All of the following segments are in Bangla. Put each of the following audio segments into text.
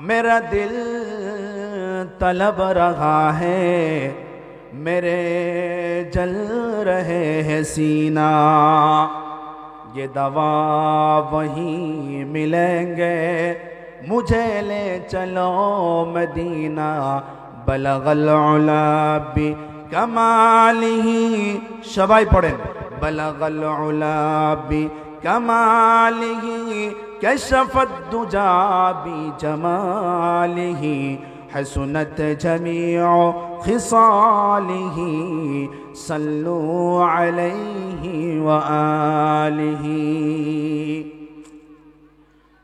मेरा दिल तलब रहा है, मेरे जल रहे हैं सीना, ये दवा वहीं मिलेंगे, मुझे ले चलो मदीना। बलगल उला बि कमालिही, सबाई पढ़ें, बलगल उला बि कमालिही, कशफत दुजा बि जमालिही, हसनत जमीउ खिसालिही, सल्लू अलैहि व आलिही।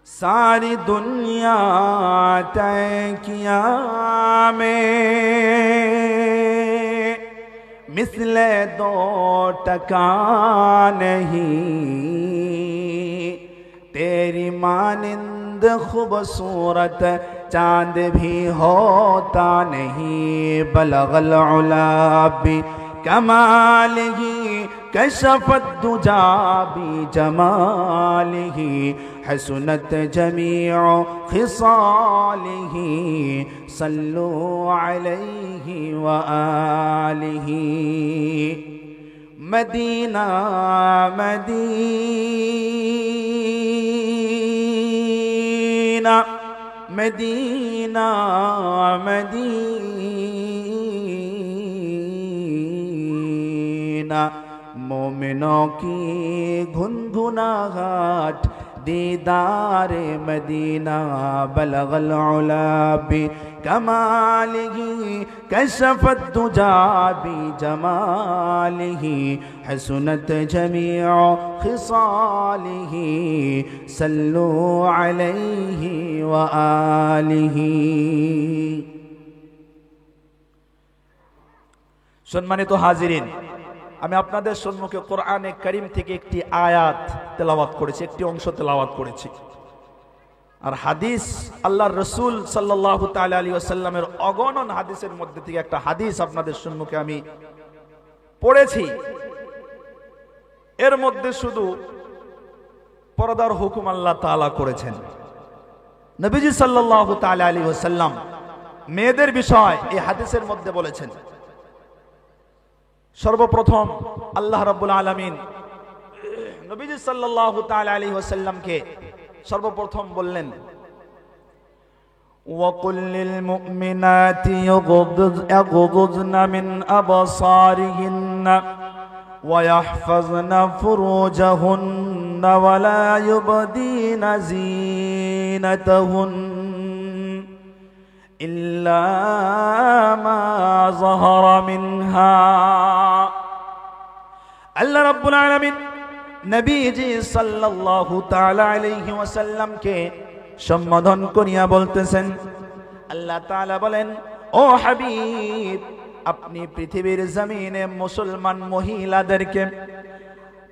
सारी दुनिया तय किया में मिसले दो टका नहीं, तेरी मानिंद खूबसूरत चांद भी होता नहीं। बलगल उला बि कमालिही, कशफत दुजा बि जमालिही, हसनत जमीउ खिसालिही, सल्लू अलैहि व आलिही। मदीना मदीना मदीना मदीना, मोमिनों की गुनगुनाहट दीदारे मदीना। बलगल उला बि कमालिही, कशफत दुजा बि जमालिही, हसनत जमीउ खिसालिही, सल्लू अलैहि व आलिही। সম্মানিত হাজিরিন, আমি আপনাদের সম্মুখে কোরআনে কারীম থেকে একটি আয়াত তেলাওয়াত করেছি, একটি অংশ তেলাওয়াত করেছি। আর হাদিস, আল্লাহর রাসূল সাল্লাল্লাহু তাআলা আলাইহি ওয়াসাল্লামের অগণন হাদিসের মধ্যে থেকে একটা হাদিস আপনাদের সম্মুখে আমি পড়েছি। এর মধ্যে শুধু পর্দার হুকুম আল্লাহ তাআলা করেছেন। নবীজি সাল্লাল্লাহু তাআলা আলাইহি ওয়াসাল্লাম মেয়েদের বিষয় এই হাদিসের মধ্যে বলেছেন। সর্বপ্রথম আল্লাহ রাব্বুল আলামিন নবীজি সাল্লাল্লাহু তাআলা আলাইহি ওয়াসাল্লামকে সর্বপ্রথম বললেন, ওয়াকুল লিল মুমিনাতি ইয়াগুযুযনা মিন আবসারিহিন্না ওয়া ইয়াহফাযনা ফুরুজাহুন্না ওয়া লা ইউবদিনা যিনাতাহুন্না ইল্লা মা যাহারা মিনহা। আল্লাহ রাব্বুল আলামিন নবীজি সাল্লাল্লাহু তাআলা আলাইহি ওয়াসাল্লামকে সম্বোধন করিয়া বলতেছেন, আল্লাহ তাআলা বলেন, ও হাবিব, আপনি পৃথিবীর জমিনে মুসলমান মহিলাদেরকে,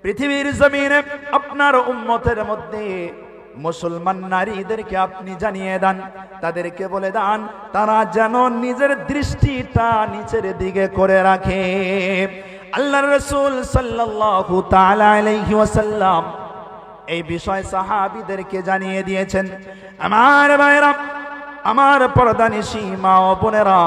পৃথিবীর জমিনে আপনার উম্মতের মধ্যে মুসলমান নারীদেরকে আপনি জানিয়ে দেন, তাদেরকে বলে দেন তারা যেন নিজের দৃষ্টিটা নিচের দিকে করে রাখে। আল্লাহর রাসূল সাল্লাল্লাহু তাআলা আলাইহি ওয়াসাল্লাম এই বিষয় সাহাবীদেরকে জানিয়ে দিয়েছেন। আমার ভাইরা, আমার পর্দানিশী মা ও বোনেরা,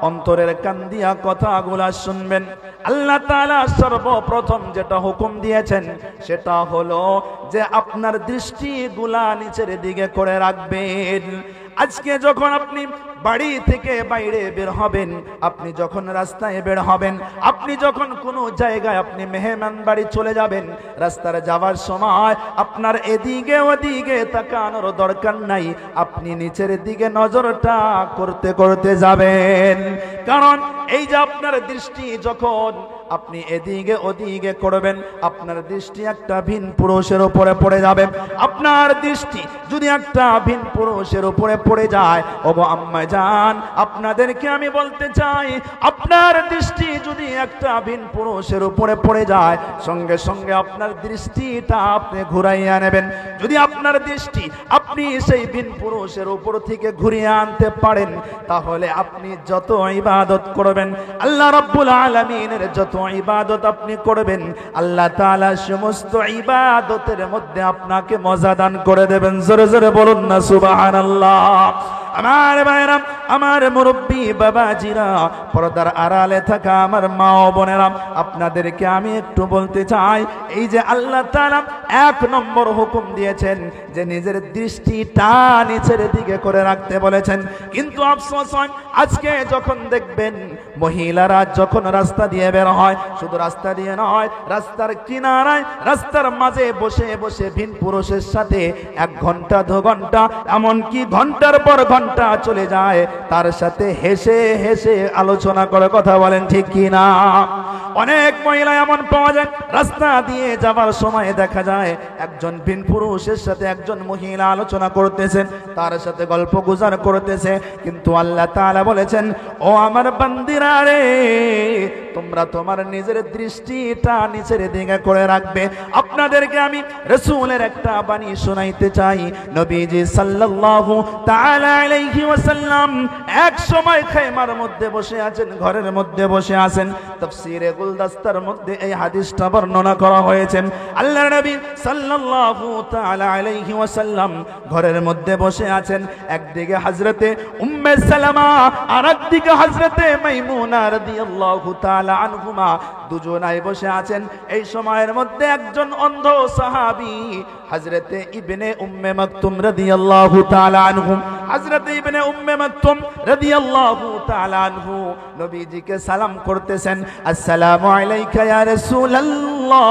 অন্তরের কান দিয়া কথাগুলা শুনবেন। আল্লাহ তাআলা সর্বপ্রথম যেটা হুকুম দিয়েছেন সেটা হলো যে আপনার দৃষ্টিগুলা নিচের দিকে করে রাখবেন। আজকে যখন আপনি বাড়ি থেকে বাইরে বের হবেন, আপনি যখন রাস্তায় বের হবেন, আপনি যখন কোনো জায়গায় আপনি মেহমান বাড়ি চলে যাবেন, রাস্তার যাওয়ার সময় আপনার এদিকে ওদিকে তাকানোর দরকার নাই, আপনি নিচের দিকে নজরটা করতে করতে যাবেন। কারণ এই যে আপনার দৃষ্টি যখন আপনি এদিকে ওদিকে করবেন, আপনার দৃষ্টি একটা ভিন পুরুষের উপরে পড়ে যাবে। আপনার দৃষ্টি যদি একটা ভিন পুরুষের উপরে পড়ে যায়, ওগো আম্মা জান, আপনাদেরকে আমি বলতে চাই, আপনার দৃষ্টি যদি একটা ভিন পুরুষের উপরে পড়ে যায়, সঙ্গে সঙ্গে আপনার দৃষ্টিটা আপনি ঘুরাইয়া নেবেন। যদি আপনার দৃষ্টি আপনি সেই ভিন পুরুষের উপর থেকে ঘুরিয়ে আনতে পারেন, তাহলে আপনি যত ইবাদত করবেন, আল্লাহ রাব্বুল আলামিনের যত ইবাদত আপনি করবেন, আল্লাহ তাআলা সমস্ত ইবাদতের মধ্যে আপনাকে মজা দান করে দেবেন। জোরে জোরে বলুন না সুবহানাল্লাহ। আমার ভাইরা, আমার মুরব্বী বাবাজিরা, পর্দার আড়ালে থাকা আমার মা ও বোনেরা, আপনাদেরকে আমি একটু বলতে চাই, এই যে আল্লাহ তাআলা 1 নম্বর হুকুম দিয়েছেন যে নিজের দৃষ্টিটা নিচের দিকে করে রাখতে বলেছেন, কিন্তু আফসোস হয় আজকে যখন দেখবেন মহিলারা যখন রাস্তা দিয়ে বের হয়, শুধু রাস্তা দিয়ে নয়, রাস্তার কিনারায়, রাস্তার মাঝে বসে বসে ভিন পুরুষের সাথে 1 ঘন্টা 2 ঘন্টা, এমনকি ঘন্টার পর ঘন্টা চলে যায়, তার সাথে হেসে হেসে আলোচনা করে। কথা বলেন ঠিক কি না? অনেক মহিলা এমন পাওয়া যায়, রাস্তা দিয়ে যাবার সময় দেখা যায় একজন ভিন পুরুষের সাথে একজন মহিলা আলোচনা করতেছেন, তার সাথে গল্প গুজর করতেছে, কিন্তু আল্লাহ তাআলা বলেছেন, ও আমার বান্দিরা রে, তোমরা তোমার নিজের দৃষ্টিটা নিচের দিকে করে রাখবে। আপনাদেরকে আমি রাসূলের একটা বাণী শোনাইতে চাই। নবীজি সাল্লাল্লাহু তাআলা আলাইহি ওয়াসাল্লাম এক সময় খায়মার মধ্যে বসে আছেন, ঘরের মধ্যে বসে আছেন। তাফসীরে গুলদস্তার মধ্যে এই হাদিসটা বর্ণনা করা হয়েছে। আল্লাহর নবী সাল্লাল্লাহু তাআলা আলাইহি ওয়াসাল্লাম ঘরের মধ্যে বসে আছেন, একদিকে হযরতে উম্মে সালামা আর একদিকে হযরতে মাইমুনা রাদিয়াল্লাহু তাআলা আনহুমা, দুজনাই বসে আছেন। এই সময়ের মধ্যে একজন অন্ধ সাহাবী হযরতে ইবনে উম্মে মাকতুম রাদিয়াল্লাহু তাআলা আনহু, হযরতে ইবনে উম্মে মাকতুম রাদিয়াল্লাহু তাআলা আনহু নবীজিকে সালাম করতেছেন, আসসালামু আলাইকা ইয়া রাসূলুল্লাহ,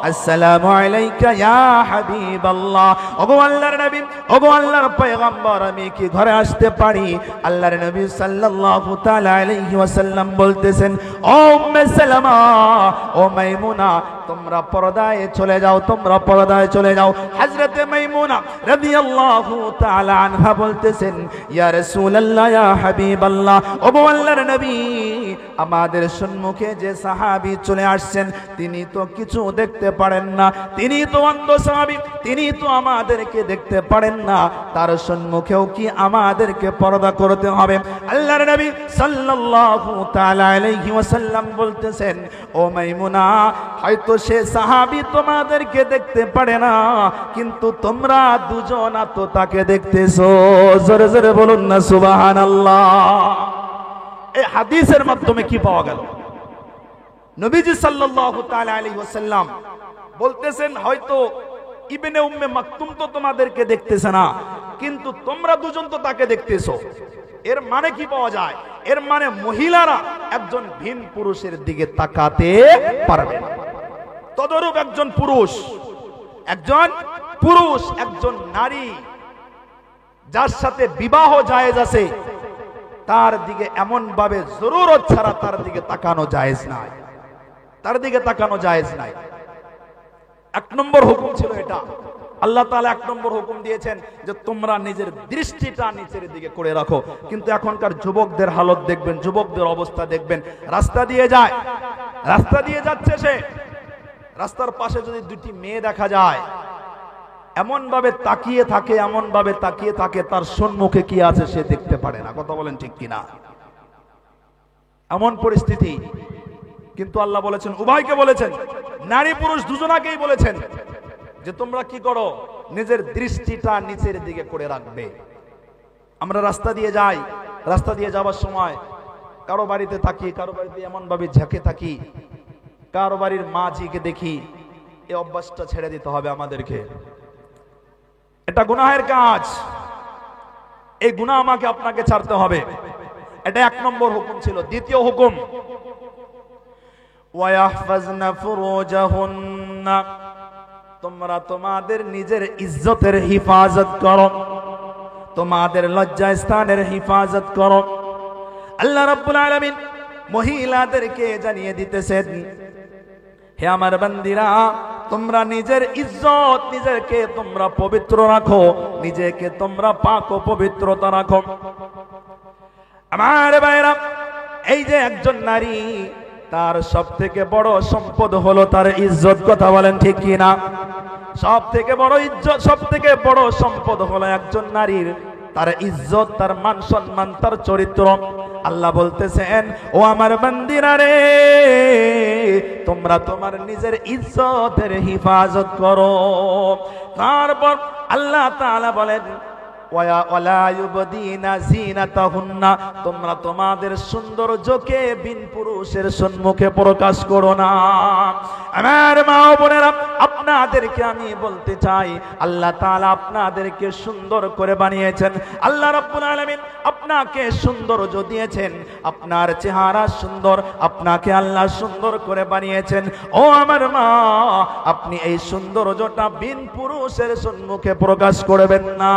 আসসালামু আলাইকা ইয়া হাবিবাল্লাহ। ওগো আল্লাহর নবী, ওগো আল্লাহর পয়গম্বর, আমি কি ঘরে আসতে পারি? আল্লাহর নবী সাল্লাল্লাহু তাআলা আলাইহি ওয়াসাল্লাম বলতেছেন, ও উম্মে সালামা, ও মাইমুনা, তোমরা পর্দায় চলে যাও, তোমরা পর্দায় চলে যাও। হযরতে মাইমুনা রাদিয়াল্লাহু তাআলা আনহা বলতেছেন, ইয়া রাসূলুল্লাহ, ইয়া হাবিবাল্লাহ, ও আল্লাহর নবী, আমাদের সম্মুখে যে সাহাবী চলে আসছেন, তিনি তো কিছু দেখতে পারেন না, তিনি তো অন্ধ সাহাবী, তিনি তো আমাদেরকে দেখতে পারেন না, তার সম্মুখেও কি আমাদেরকে পর্দা করতে হবে? আল্লাহর নবী সাল্লাল্লাহু তাআলা আলাইহি ওয়াসাল্লাম বলতেছেন, ও মাইমুনা, হয়তো সে সাহাবী তোমাদেরকে দেখতে পারে না, কিন্তু তোমরা দুজন তো তাকে দেখতেছো। জোরে জোরে বলুন না সুবহানাল্লাহ। এই হাদিসের মাধ্যমে কি পাওয়া গেল? নবীজি সাল্লাল্লাহু তাআলা আলাইহি ওয়াসাল্লাম বলতেছেন, হয়তো ইবনে উম্মে মাকতুম তো তোমাদেরকে দেখতেছে না, কিন্তু তোমরা দুজন তো তাকে দেখতেছো। এর মানে কি পাওয়া যায়? এর মানে মহিলারা একজন ভিন পুরুষের দিকে তাকাতে পারবে না। তদরূপ একজন পুরুষ, একজন নারী যার সাথে বিবাহ জায়েজ আছে, তার দিকে এমন ভাবে জরুরত ছাড়া তার দিকে তাকানো জায়েজ নাই, তার দিকে তাকানো জায়েজ নাই। 1 নম্বর হুকুম ছিল এটা। আল্লাহ তাআলা 1 নম্বর হুকুম দিয়েছেন যে তোমরা নিজের দৃষ্টিটা নিচের দিকে করে রাখো। কিন্তু এখনকার যুবকদের হালত দেখবেন, যুবকদের অবস্থা দেখবেন, রাস্তা দিয়ে যাচ্ছে সে, রাস্তার পাশে যদি 2টি মেয়ে দেখা যায়, এমন ভাবে তাকিয়ে থাকে তার সম্মুখে কি আছে সে দেখতে পারে না। কথা বলেন ঠিক কিনা? এমন পরিস্থিতি। কিন্তু আল্লাহ বলেছেন, উভয়কে বলেছেন, নারী পুরুষ দুজনাকেই বলেছেন যে তোমরা কি করো, নিজের দৃষ্টিটা নিচের দিকে করে রাখবে। আমরা রাস্তা দিয়ে যাই, রাস্তা দিয়ে যাওয়ার সময় কারো বাড়িতে থাকি, কারো বাড়িতে এমন ভাবে ঝাঁকে থাকি, কারো বাড়ির মা ঝিকে দেখি। এই অভ্যাসটা ছেড়ে দিতে হবে আমাদেরকে। এটা গুনাহের কাজ, এই গুনাহ আমাকে আপনাকে ছাড়তে হবে। এটা 1 নম্বর হুকুম ছিল। দ্বিতীয় হুকুম, ওয়ায়াহফাজনা ফুরুজাহুন্না, তোমরা তোমাদের নিজের ইজ্জতের হিফাজত করো, তোমাদের লজ্জা স্থানের হিফাজত করো। আল্লাহ রাব্বুল আলামিন মহিলাদেরকে জানিয়ে দিতেছেন, হে আমার বান্দিরা, তোমরা নিজের ইজ্জত, নিজেকে তোমরা পবিত্র রাখো, নিজেকে তোমরা পাক ও পবিত্রতা রাখো। আমার ভাইরা, এই যে একজন নারী, তার সবথেকে বড় সম্পদ হলো তার ইজ্জত। কথা বলেন ঠিক কি না? সবথেকে বড় ইজ্জত, সবথেকে বড় সম্পদ হলো একজন নারীর তার ইজ্জত, তার মান সম্মান, তার চরিত্র। আল্লাহ বলতেছেন, ও আমার বান্দিরা রে, তোমরা তোমার নিজের ইজ্জতের হিফাজত করো। তারপর আল্লাহ তাআলা বলেন, ওয়ালা ইউবদিনা যিনাতাহুন্না, তোমরা তোমাদের সৌন্দর্যকে বিন পুরুষের সম্মুখে প্রকাশ করো না। আমার মা ও বোনেরা, আপনাদেরকে আমি বলতে চাই, আল্লাহ তাআলা আপনাদেরকে সুন্দর করে বানিয়েছেন। আল্লাহ রাব্বুল আলামিন আপনাকে সৌন্দর্য দিয়েছেন, আপনার চেহারা সুন্দর, আপনাকে আল্লাহ সুন্দর করে বানিয়েছেন। ও আমার মা, আপনি এই সৌন্দর্যটা বিন পুরুষের সম্মুখে প্রকাশ করবেন না।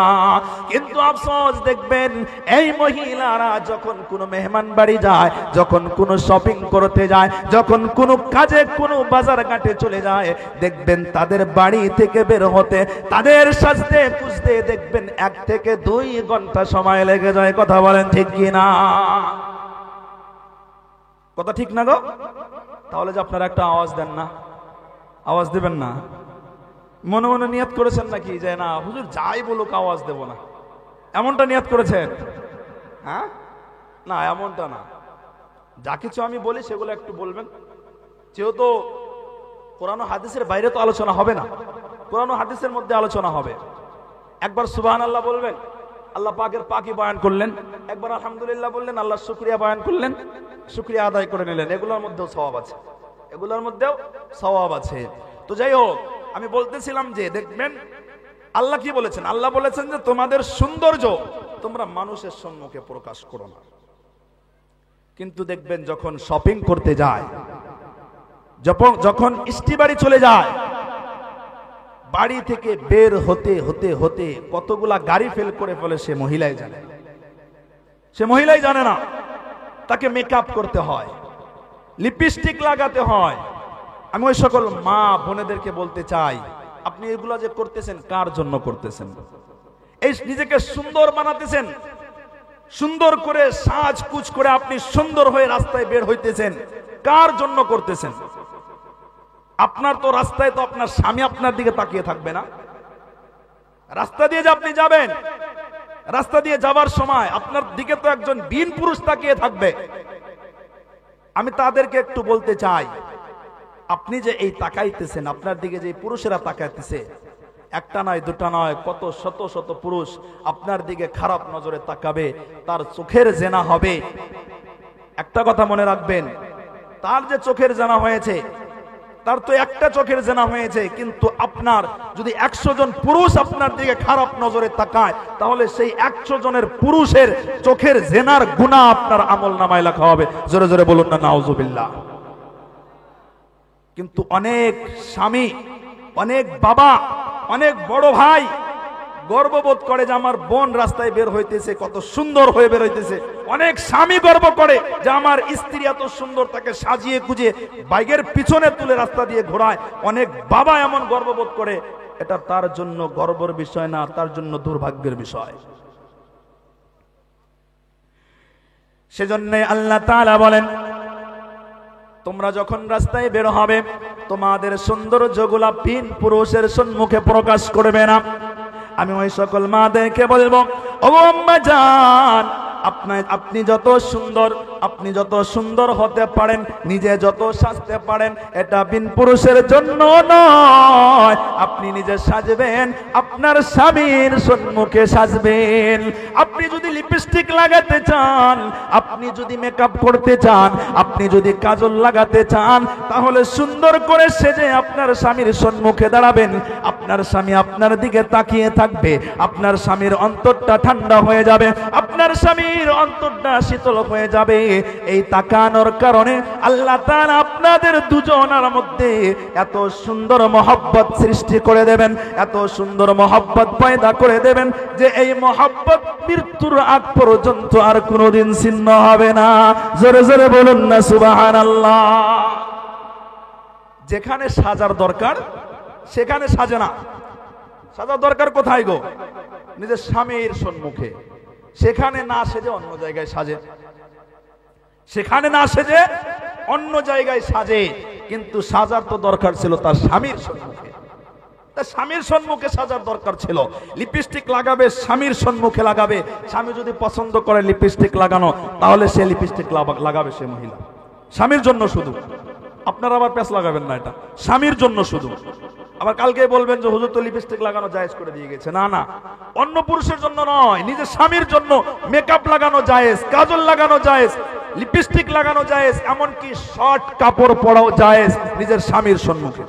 কিন্তু আফসোস, দেখবেন এই মহিলারা যখন কোনো মেহমান বাড়ি যায়, যখন কোনো শপিং করতে যায়, যখন কোনো কাজে কোনো বাজার ঘাটে চলে যায়, দেখবেন তাদের বাড়ি থেকে বের হতে, তাদের সাজতে পুজতে দেখবেন 1 থেকে 2 ঘন্টা সময় লেগে যায়। কথা বলেন ঠিক কি না? কথা ঠিক না গো? তাহলে যে আপনারা একটা আওয়াজ দেন না, আওয়াজ দিবেন না? মনে মনে নিয়ত করেছেন নাকি যে না হুজুর যাই বলুক আওয়াজ দেব না, এমনটা নিয়ত করেছেন? হ্যাঁ, না এমনটা না। যা কিছু আমি বলি সেগুলো একটু বলবেন, যেহেতু কোরআন ও হাদিসের বাইরে তো আলোচনা হবে না, কোরআন ও হাদিসের মধ্যে আলোচনা হবে। একবার সুবহানাল্লাহ বলবেন, আল্লাহ পাকের পাকি বয়ান করলেন। একবার আলহামদুলিল্লাহ বললেন, আল্লাহ শুকরিয়া বয়ান করলেন, শুকরিয়া আদায় করে নিলেন। এগুলোর মধ্যেও সওয়াব আছে, এগুলোর মধ্যেও সওয়াব আছে। তো যাই হোক, আমি বলতেছিলাম যে দেখবেন আল্লাহ কি বলেছেন, আল্লাহ বলেছেন যে তোমাদের সৌন্দর্য তোমরা মানুষের সম্মুখে প্রকাশ করো না। কিন্তু দেখবেন যখন শপিং করতে যায়, যখন স্ত্রী বাড়ি চলে যায়, বাড়ি থেকে বের হতে হতে হতে কতগুলা গাড়ি ফেল করে ফেলে সে মহিলাই জানে না, সে মহিলাই জানে না। তাকে মেকআপ করতে হয়, লিপস্টিক লাগাতে হয়। আমি ওই সকল মা বোনেদেরকে বলতে চাই, আপনি এগুলা যে করতেছেন কার জন্য করতেছেন? এই নিজেকে সুন্দর বানাতেছেন, সুন্দর করে সাজকুচ করে আপনি সুন্দর হয়ে রাস্তায় বের হইতেছেন, কার জন্য করতেছেন? আপনার তো রাস্তায় তো আপনার স্বামী আপনার দিকে তাকিয়ে থাকবে না। রাস্তা দিয়ে যে আপনি যাবেন, রাস্তা দিয়ে যাবার সময় আপনার দিকে তো একজন বিন পুরুষ তাকিয়ে থাকবে। আমি তাদেরকে একটু বলতে চাই, আপনি যে এই তাকাইতেছেন, আপনার দিকে যে পুরুষেরা তাকাইতেছে, একটা নয় দুটা নয়, কত শত শত পুরুষ আপনার দিকে খারাপ নজরে তাকাবে, তার চোখের জেনা হবে। একটা কথা মনে রাখবেন, তার যে চোখের জেনা হয়েছে, তার তো একটা চোখের জেনা হয়েছে, কিন্তু আপনার যদি 100 জন পুরুষ আপনার দিকে খারাপ নজরে তাকায়, তাহলে সেই 100 জনের পুরুষের চোখের জেনার গুনাহ আপনার আমলনামায় লেখা হবে। জোরে জোরে বলুন না নাউজুবিল্লাহ। কিন্তু অনেক স্বামী, অনেক বাবা, অনেক বড় ভাই গর্ববোধ করে যে আমার বোন রাস্তায় বের হইতেছে, কত সুন্দর হয়ে বের হইতেছে। অনেক স্বামী গর্ব করে যে আমার স্ত্রী এত সুন্দর, তাকে সাজিয়ে গুজিয়ে বাইকের পিছনে তুলে রাস্তা দিয়ে ঘোরায়। অনেক বাবা এমন গর্ববোধ করে, এটা তার জন্য গর্বের বিষয় না, তার জন্য দুর্ভাগ্যের বিষয়। সেজন্য আল্লাহ তাআলা বলেন, তোমরা যখন রাস্তায় বের হবে, তোমাদের সৌন্দর্যগুলা বিন পুরুষের সম্মুখে প্রকাশ করবে না। আমি ওই সকল মাদেরকে বলবো, ও আম্মা জান, আপনি যত সুন্দর, আপনি যত সুন্দর হতে পারেন, নিজে যত সাজতে পারেন, এটা বিন পুরুষের জন্য নয়। আপনি নিজে সাজবেন, আপনার স্বামীর সম্মুখে সাজবেন। আপনি যদি লিপস্টিক লাগাতে চান, আপনি যদি মেকআপ করতে চান, আপনি যদি কাজল লাগাতে চান, তাহলে সুন্দর করে সেজে আপনার স্বামীর সম্মুখে দাঁড়াবেন। আপনার স্বামী আপনার দিকে তাকিয়ে থাকবে, আপনার স্বামীর অন্তরটা ঠান্ডা হয়ে যাবে, আপনার স্বামীর অন্তরটা শীতল হয়ে যাবে। এই তাকানোর কারণে আল্লাহ তাআলা আপনাদের দুজনের মধ্যে এত সুন্দর মহব্বত সৃষ্টি করে দেবেন, এত সুন্দর মহব্বত পয়দা করে দেবেন যে এই মহব্বত মৃত্যুর আগ পর্যন্ত আর কোনোদিন ছিন্ন হবে না। জোরে জোরে বলুন না সুবহানাল্লাহ। যেখানে সাজার দরকার সেখানে সাজে না। সাজার দরকার কোথায় গো? নিজের স্বামীর সম্মুখে। সেখানে না সেজে অন্য জায়গায় সাজে, সেখানে না সেজে অন্য জায়গায় সাজে। কিন্তু সাজার তো দরকার ছিল তার স্বামীর সম্মুখে। তা স্বামীর সম্মুখে সাজার দরকার ছিল। লিপস্টিক লাগাবে স্বামীর সম্মুখে লাগাবে। স্বামী যদি পছন্দ করে লিপস্টিক লাগানো, তাহলে সে লিপস্টিক লাগাবে সে মহিলা, স্বামীর জন্য শুধু। আপনারা আবার প্যাচ লাগাবেন না, এটা স্বামীর জন্য শুধু। আবার কালকে বলবেন যে হুজুর তো লিপস্টিক লাগানো জায়েজ করে দিয়ে গেছে। না না, অন্য পুরুষের জন্য নয়, নিজের স্বামীর জন্য মেকআপ লাগানো জায়েজ, কাজল লাগানো জায়েজ, লিপস্টিক লাগানো জায়েজ, এমনকি শর্ট কাপড় পরাও জায়েজ নিজের স্বামীর সম্মুখে,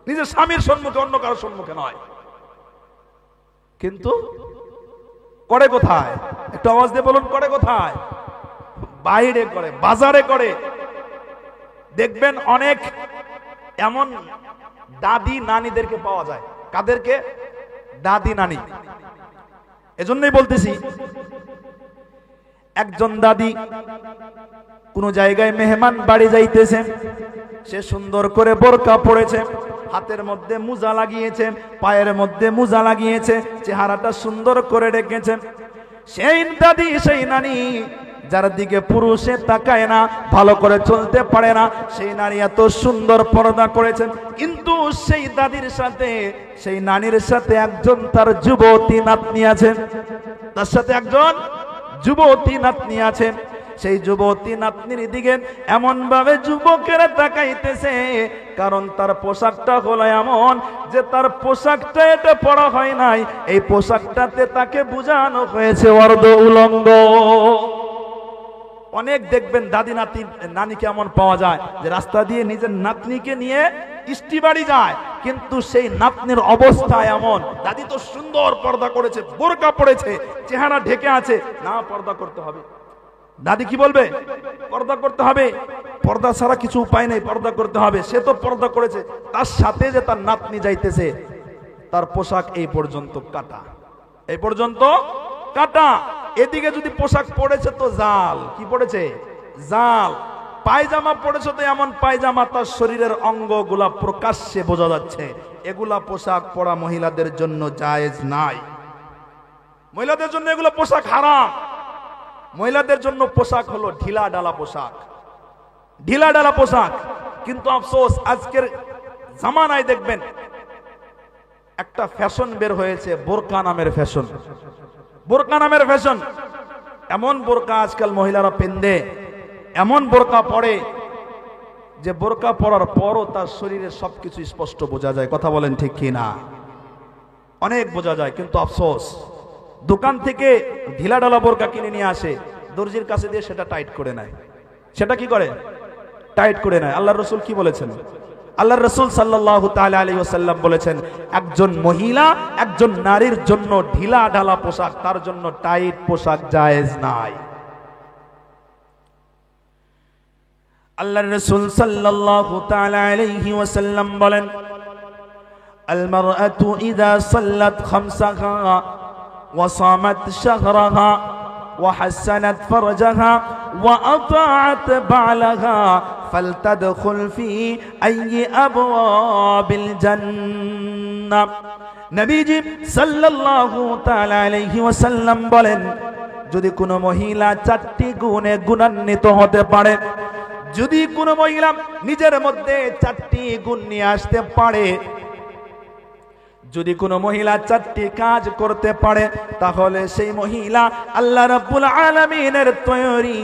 নিজের স্বামীর সম্মুখে, অন্য কারোর সম্মুখে নয়। কিন্তু করে কোথায়? একটু আওয়াজ দিয়ে বলুন, করে কোথায়? বাইরে করে, বাজারে করে। দেখবেন অনেক এমন দাদি নানিদেরকে পাওয়া যায়। কাদেরকে? দাদি নানি। এজন্যই বলতেছি, একজন দাদি কোন জায়গায় মেহমান বাড়ি যাইতেছে, সে সুন্দর করে বোরকা পরেছে, হাতের মধ্যে মোজা লাগিয়েছে, পায়ের মধ্যে মোজা লাগিয়েছে, চেহারাটা সুন্দর করে রেখেছে। সেই দাদি, সেই নানি যার দিকে পুরুষে তাকায় না, ভালো করে চলতে পারে না, সেই নারী এত সুন্দর পর্দা করেছেন। কিন্তু সেই দাদির সাথে, সেই নানির সাথে একজন তার যুবতী নাতনি আছে, তার সাথে একজন যুবতী নাতনি আছে। সেই যুবতী নাতনির দিকে এমন ভাবে যুবকেরা তাকাইতেছে, কারণ তার পোশাকটা হলো এমন যে তার পোশাকটা এটা পরা হয় নাই, এই পোশাকটাতে তাকে বোঝানো হয়েছে অর্ধ উলঙ্গ। অনেক দেখবেন দাদি নানিকে এমন পাওয়া যায় যে রাস্তা দিয়ে নিজের নাতনিকে নিয়ে ইষ্টি বাড়ি যায়, কিন্তু সেই নাতনির অবস্থা এমন, দাদি তো সুন্দর পর্দা করেছে, বোরকা পড়েছে, চেহারা ঢেকে আছে, না পর্দা করতে হবে। দাদি কি বলবে? পর্দা করতে হবে, পর্দা ছাড়া কিছু উপায় নেই, পর্দা করতে হবে। সে তো পর্দা করেছে, তার সাথে যে তার নাতনি যাইতেছে, তার পোশাক এই পর্যন্ত কাটা, এই পর্যন্ত কাটা। এদিকে যদি পোশাক পড়েছে তো জাল, কি পড়েছে? জাল। পায়জামা পড়েছে তো এমন পায়জামা তার শরীরের অঙ্গগুলা প্রকাশ্যে বোঝা যাচ্ছে। এগুলা পোশাক পরা মহিলাদের জন্য জায়েজ নাই, মহিলাদের জন্য এগুলো পোশাক হারাম। মহিলাদের জন্য পোশাক হলো ঢিলা ঢালা পোশাক, ঢিলা ঢালা পোশাক। কিন্তু আফসোস, আজকের জামানায় দেখবেন একটা ফ্যাশন বের হয়েছে, বোরকা নামের ফ্যাশন, বোরকা নামের ফ্যাশন। এমন বোরকা আজকাল মহিলারা পেন্দে, এমন বোরকা পরে যে বোরকা পরার পরও তার শরীরে সবকিছু স্পষ্ট বোঝা যায়। কথা বলেন ঠিক কি না? অনেক বোঝা যায়। কিন্তু আফসোস, দোকান থেকে ঢিলা ঢালা বোরকা কিনে নিয়ে আসে, দর্জির কাছে দিয়ে সেটা টাইট করে নেয়। সেটা কি করে? টাইট করে নেয়। আল্লাহর রাসূল কি বলেছেন? আল্লাহর রাসূল সাল্লাল্লাহু তাআলা আলাইহি ওয়াসাল্লাম বলেছেন, একজন মহিলা, একজন নারীর জন্য ঢিলা ঢালা পোশাক, তার জন্য টাইট পোশাক জায়েজ নাই। আল্লাহর রাসূল সাল্লাল্লাহু তাআলা আলাইহি ওয়াসাল্লাম বলেন, আল মারআতু ইযা সাল্লাত খামসাহা ওয়া সামাত শাহরাহা ওয়া হাসানাত ফারজাহা ওয়া আতাআত বা'লাহা ফালতাদখুল ফি আইয়ি আবওয়াবিল জান্নাহ। নবীজি সাল্লাল্লাহু তাআলা আলাইহি ওয়াসাল্লাম বলেন, যদি কোনো মহিলা চারটি গুণে গুণান্বিত হতে পারে, যদি কোনো মহিলা নিজের মধ্যে চারটি গুণ নিয়ে আসতে পারে, যদি কোনো মহিলা চারটি কাজ করতে পারে, তাহলে সেই মহিলা আল্লাহ রাব্বুল আলামিনের তৈরি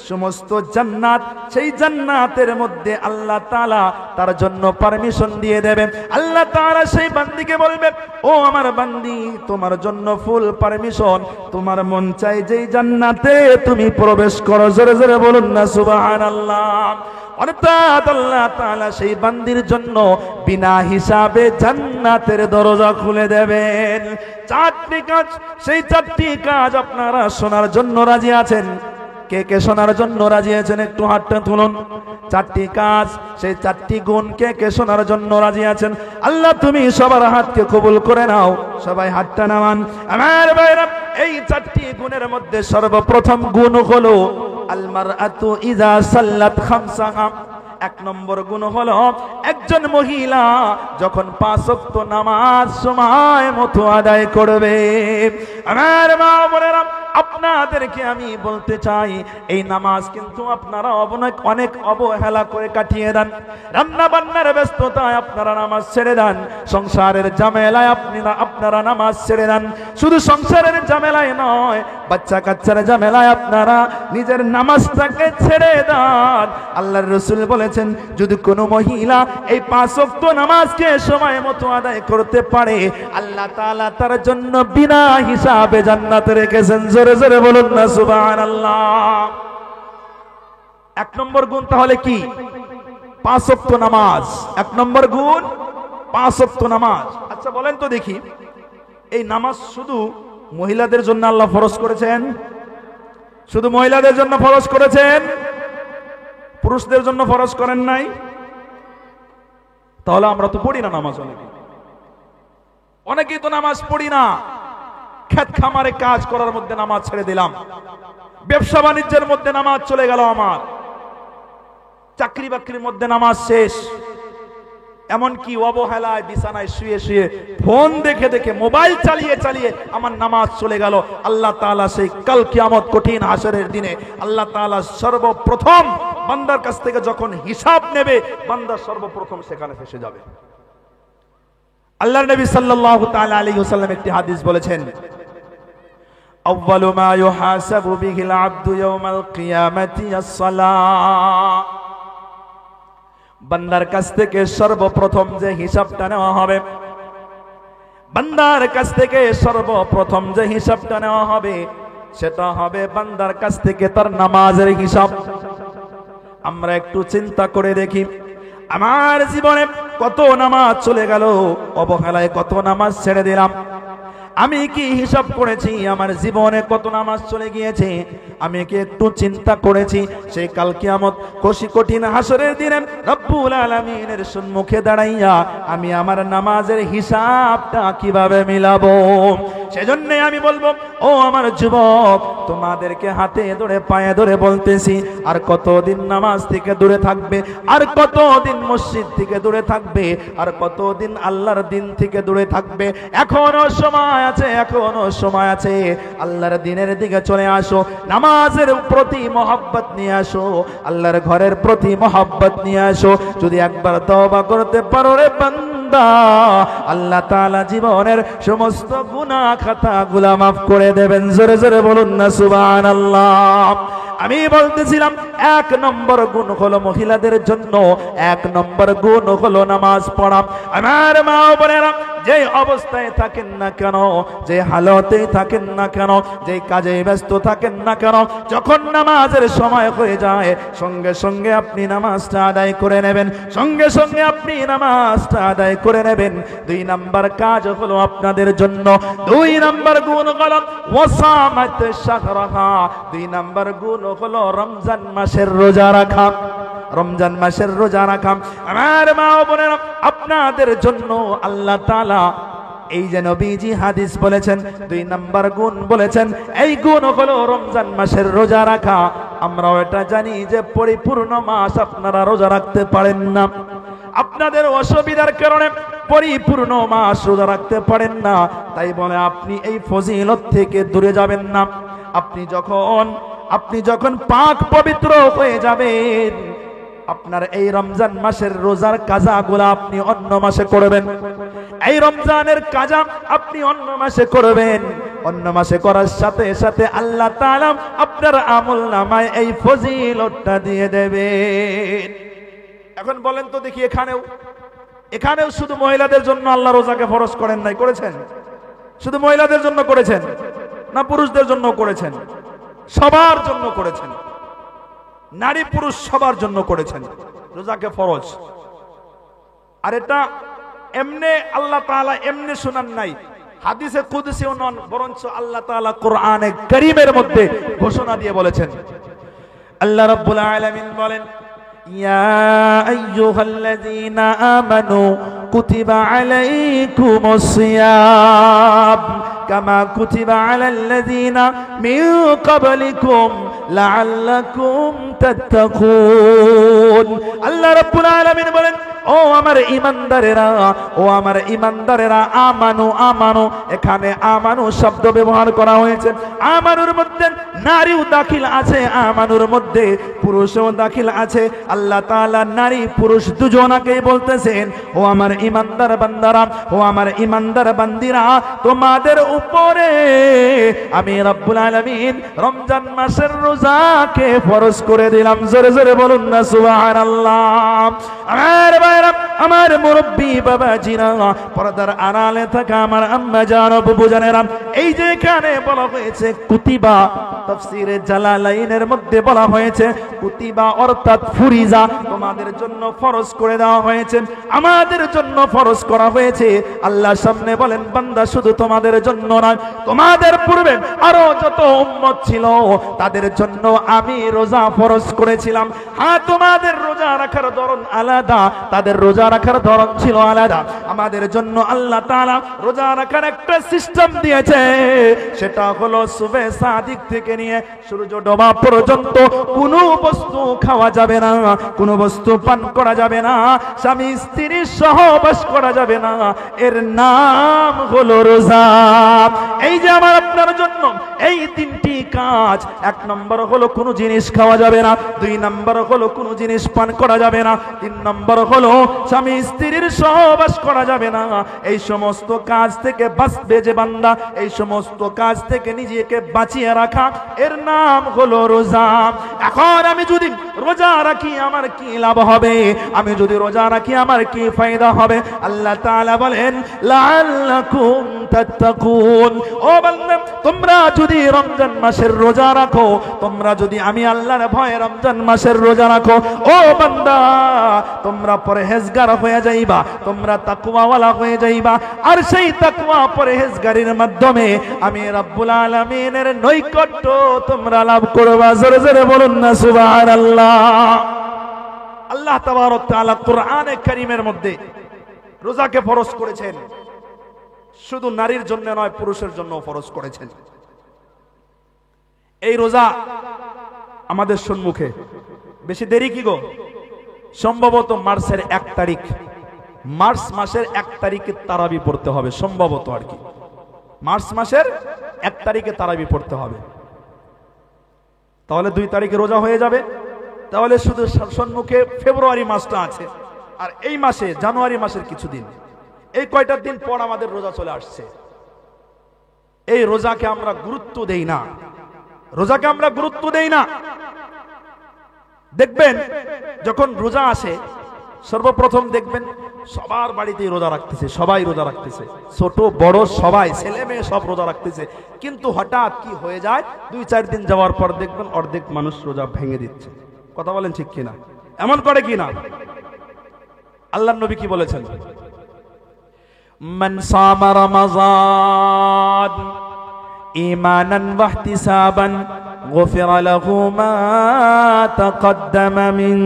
সমস্ত জান্নাত, সেই জান্নাতের মধ্যে আল্লাহ তাআলা তার জন্য পারমিশন দিয়ে দেবেন। আল্লাহ তাআলা সেই বান্দিকে বলবে, ও আমার বান্দি, তোমার জন্য ফুল পারমিশন, তোমার মন চাই যেই জান্নাতে তুমি প্রবেশ করো। জোরে জোরে বলুন না সুবহানাল্লাহ। অর্থাৎ আল্লাহ তাআলা সেই বান্দির জন্য বিনা হিসাবে জান্নাতের দরজা খুলে দেবেন। চারটি কাজ, সেই চারটি কাজ আপনারা শোনার জন্য রাজি আছেন? কে কে শোনার জন্য রাজি আছেন? একটু হাতটা তুলুন। চারটি কাজ, সেই চারটি গুণ কে কে শোনার জন্য রাজি আছেন? আল্লাহ তুমি সবার হাতকে কবুল করে নাও। সবাই হাতটা নামান। আমার ভাইরা, এই চারটি গুণের মধ্যে সর্বপ্রথম গুণ হলো আল মারআতু ইযা সাল্লাত খামসাহা। এক নম্বর গুণ হলো, একজন মহিলা যখন 5 ওয়াক্ত নামাজ সময় মতো আদায় করবে। আমার মা বোনেরা, আপনাদেরকে আমি বলতে চাই, এই নামাজ কিন্তু আপনারা অনেক অবহেলা করে কাটিয়ে দেন। রান্না বান্নার ব্যস্ততায় আপনারা নামাজ ছেড়ে দেন, সংসারের ঝামেলায় আপনারা নামাজ ছেড়ে দেন। শুধু সংসারের ঝামেলায় নয়, বাচ্চা কাচ্চার ঝামেলায় আপনারা নিজের নামাজটাকে ছেড়ে দেন। আল্লাহর রাসূল বলেছেন, যদি কোনো মহিলা এই 5 ওয়াক্ত নামাজকে সময় মতো আদায় করতে পারে, আল্লাহ তাআলা তার জন্য বিনা হিসাবে জান্নাতে রেখেছেন। জোরে জোরে বলুন না সুবহানাল্লাহ। 1 নম্বর গুণ তাহলে কি? 5 ওয়াক্ত নামাজ। 1 নম্বর গুণ 5 ওয়াক্ত নামাজ। আচ্ছা বলেন তো দেখি, এই নামাজ শুধু মহিলাদের জন্য আল্লাহ ফরজ করেছেন? শুধু মহিলাদের জন্য ফরজ করেছেন, পুরুষদের জন্য ফরজ করেন নাই? তাহলে আমরা তো পড়ি না নামাজ। অনেকেই তো নামাজ পড়ি না, ক্ষেত খামারে কাজ করার মধ্যে নামাজ ছেড়ে দিলাম, ব্যবসা বাণিজ্যের মধ্যে নামাজ চলে গেল আমার, চাকরি বাকরির মধ্যে নামাজ শেষ, এমনকি অবহেলায় বিছানায় শুয়ে শুয়ে ফোন দেখে দেখে মোবাইল চালিয়ে চালিয়ে আমার নামাজ চলে গেল। আল্লাহ তাআলা সেই কাল কিয়ামত কঠিন হাসরের দিনে আল্লাহ তাআলা সর্বপ্রথম বান্দার কাছ থেকে যখন হিসাব নেবে, বান্দা সর্বপ্রথম সেখানে ফেসে যাবে। আল্লাহর নবী সাল্লাল্লাহু তাআলা আলাইহি ওয়াসাল্লাম একটি হাদিস বলেছেন, আউয়ালু মা ইউহাসাবু বিহিল আবদু ইয়াউমাল কিয়ামাতি আস-সালাহ। বান্দার কাছ থেকে সর্বপ্রথম যে হিসাবটা নেওয়া হবে, বান্দার কাছ থেকে সর্বপ্রথম যে হিসাবটা নেওয়া হবে, সেটা হবে বান্দার কাছ থেকে তার নামাজের হিসাব। আমরা একটু চিন্তা করে দেখি, আমার জীবনে কত নামাজ চলে গেল, অবহেলায় কত নামাজ ছেড়ে দিলাম। আমি কি হিসাব করেছি আমার জীবনে কত নামাজ চলে গিয়েছে? আমি কি একটু চিন্তা করেছি সেই কাল কিয়ামত কঠিন হাসরের দিনে রব্বুল আলামিনের সম্মুখে দাঁড়াইয়া আমি আমার নামাজের হিসাবটা কিভাবে মিলাবো? সেজন্য আমি বলবো, ও আমার যুবক, তোমাদেরকে হাতে ধরে পায়ে ধরে বলতেছি, আর কতদিন নামাজ থেকে দূরে থাকবে, আর কতদিন মসজিদ থেকে দূরে থাকবে, আর কতদিন আল্লাহর দিন থেকে দূরে থাকবে? এখনো সময় আছে, এখনো সময় আছে। আল্লাহর দিনের দিকে চলে আসো, নামাজের প্রতি মহব্বত নিয়ে আসো, আল্লাহর ঘরের প্রতি মহব্বত নিয়ে আসো। যদি একবার তওবা করতে পারো রে বান্দা, আল্লাহ তাআলা জীবনের সমস্ত গুনাহ খাতাগুলো মাফ করে দেবেন। জোরে জোরে বলুন না সুবহানাল্লাহ। আমি বলতেছিলাম 1 নম্বর গুণ হলো মহিলাদের জন্য, 1 নম্বর গুণ হলো নামাজ পড়া। আমার মা ও বোনেরা, যে অবস্থায় থাকেন না কেন, যে হালতে থাকেন না কেন, যে কাজে ব্যস্ত থাকেন না কেন, যখন নামাজের সময় হয়ে যায় সঙ্গে সঙ্গে আপনি নামাজটা আদায় করে নেবেন, সঙ্গে সঙ্গে আপনি নামাজটা আদায় করে নেবেন। 2 নম্বর কাজ হলো আপনাদের জন্য, 2 নম্বর গুণ হলো ওয়াসামাত শাহরাহা। 2 নম্বর গুণ হলো রমজান মাসের রোজা রাখা। রমজান মাসের রোজা রাখা। আমার মা ও বোনেরা, আপনাদের জন্য আল্লাহ তাআলা এই যে নবীজি হাদিস বলেছেন, 2 নম্বর গুণ বলেছেন, এই গুণ হলো রমজান মাসের রোজা রাখা। আমরাও এটা জানি যে পরিপূর্ণ মাস আপনারা রোজা রাখতে পারেন না, আপনাদের অসুবিধার কারণে পরিপূর্ণ মাস রোজা রাখতে পারেন না, তাই বলে আপনি এই ফজিলত থেকে দূরে যাবেন না। আপনি যখন পাক পবিত্র হয়ে যাবেন, আপনার এই রমজান মাসের রোজার কাজাগুলো আপনি অন্য মাসে করবেন, এই রমজানের কাজা আপনি অন্য মাসে করবেন। অন্য মাসে করার সাথে সাথে আল্লাহ তাআলা আপনার আমলনামায় এই ফজিলতটা দিয়ে দেবেন। এখন বলেন তো দেখি, এখানেও শুধু মহিলাদের জন্য আল্লাহ রোজাকে ফরজ করেন নাই? করেছেন? শুধু মহিলাদের জন্য করেছেন না পুরুষদের জন্য করেছেন? সবার জন্য করেছেন, নারী পুরুষ সবার জন্য করেছেন রোজাকে ফরজ। আর এটা এমনি আল্লাহ তাআলা এমনি শোনান নাই, হাদিসে কুদসিও নন, বরঞ্চ আল্লাহ তাআলা কোরআনে কারীমের মধ্যে ঘোষণা দিয়ে বলেছেন। আল্লাহ রাব্বুল আলামিন বলেন, ইয়া আইয়ুহাল্লাযীনা আমানু কুতিবা আলাইকুমুস সিয়াম কামা কুতিবা আলাল্লাযীনা মিন ক্বাবলিকুম লাআল্লাকুম তাত্তাকুন। আল্লাহ রাব্বুল আলামিন বলেন, ও আমার ঈমানদারেরা, ও আমার ঈমানদারেরা, আমানু আমানু, এখানে আমানু শব্দ ব্যবহার করা হয়েছে। আমানুর মধ্যে নারীও দাখিল আছে, আমানুর মধ্যে পুরুষও দাখিল আছে। আল্লাহ তাআলা নারী পুরুষ দুজনাকেই বলতেছেন, ও আমার ঈমানদার বান্দারা, ও আমার ঈমানদার বান্দিরা, তোমাদের উপরে আমি রব্বুল আলামিন রমজান মাসের রোজাকে ফরজ করে দিলাম। জোরে জোরে বলুন না সুবহানাল্লাহ। আমার ভাইরা, আমার মুরব্বী বাবাজিরা, পর্দার আড়ালে থাকা আমার আম্মা জান, বুবু জানেরা, এই যে এখানে বলা হয়েছে কুতিবা, তাফসীরে জালালাইনের মধ্যে বলা হয়েছে কুতিবা অর্থাৎ ফুরিজা, তোমাদের জন্য ফরজ করে দেওয়া হয়েছে, আমাদের জন্য ফরজ করা হয়েছে। আল্লাহ সামনে বলেন, বান্দা শুধু তোমাদের জন্য নয়, তোমাদের পূর্বে আরো যত উম্মত ছিল তাদের জন্য আমি রোজা ফরজ করেছিলাম। হ্যাঁ, তোমাদের রোজা রাখার ধরন আলাদা, তাদের রোজা রাখার ধরন ছিল আলাদা। আমাদের জন্য আল্লাহ তাআলা রোজা রাখার একটা সিস্টেম দিয়েছে, সেটা হলো সুবে সাদিক থেকে নিয়ে সূর্য ডোবা পর্যন্ত কোনো বস্তু খাওয়া যাবে না, কোনো বস্তু পান করা যাবে না, স্বামী স্ত্রী সহবাস করা যাবে না। এর নাম হলো রোজা। এই যে আমার আপনার জন্য এই তিনটি কাজ, এক নম্বর হলো কোনো জিনিস খাওয়া যাবে না, দুই নম্বর হলো কোনো জিনিস পান করা যাবে না, তিন নম্বর হলো স্বামী স্ত্রীর সহবাস করা যাবে না। এই সমস্ত কাজ থেকে বাঁচবে যে বান্দা, এই সমস্ত কাজ থেকে নিজেকে বাঁচিয়ে রাখা, এর নাম হলো রোজা। এখন আমি যদি রোজা রাখি আমার কি লাভ হবে, আমি যদি রোজা রাখি আমার কি ফায়দা হবে? আল্লাহ তাআলা বলেন, লাআল্লাকুম তাত্তাকুন। ও বান্দা, তোমরা যদি রমজান মাসের রোজা রাখো, তোমরা যদি আমি আল্লাহর ভয়ে রমজান মাসের রোজা রাখো, ও বান্দা, তোমরা পরহেজগার হয়ে যাইবা, তোমরা তাকওয়াওয়ালা হয়ে যাইবা। আর সেই তাকওয়া পরহেজগারির মাধ্যমে আমি রব্বুল আলামিনের নৈকট্য তোমরা লাভ করবা। জোরে জোরে বলুন না সুবহানাল্লাহ। আল্লাহ তাবারক তাআলা কোরআনে কারীমের মধ্যে রোজাকে ফরজ করেছেন, শুধু নারীর জন্য নয়, পুরুষের জন্য ফরজ করেছেন। এই রোজা আমাদের সম্মুখে, বেশি দেরি কি গো? সম্ভবত মার্চের 1 তারিখ, মার্চ মাসের 1 তারিখে তারাবি পড়তে হবে, সম্ভবত আর কি মার্চ মাসের 1 তারিখে তারাবি পড়তে হবে। তাহলে 2 তারিখে রোজা হয়ে যাবে। তাহলে শুধু সম্মুখে ফেব্রুয়ারি মাসটা আছে, আর এই মাসে জানুয়ারি মাসের কিছুদিন, এই কয়টা দিন পর আমাদের রোজা চলে আসছে। এই রোজাকে আমরা গুরুত্ব দেই না, রোজাকে আমরা গুরুত্ব দেই না। দেখবেন যখন রোজা আসে, সর্বপ্রথম দেখবেন সবার বাড়িতেই রোজা রাখতেছে, সবাই রোজা রাখতেছে, ছোট বড় সবাই, ছেলে মেয়ে সব রোজা রাখতেছে। কিন্তু হঠাৎ কি হয়ে যায়, 2-4 দিন যাওয়ার পর দেখবেন অর্ধেক মানুষ রোজা ভেঙে দিচ্ছে। কথা বলেন ঠিক কিনা? এমন করে কিনা? আল্লাহর নবী কি বলেছেন? মান সামা রমাযান ঈমানান ওয়া ইহতিসাবান গুফিরা লাহু মা তাকদ্দামা মিন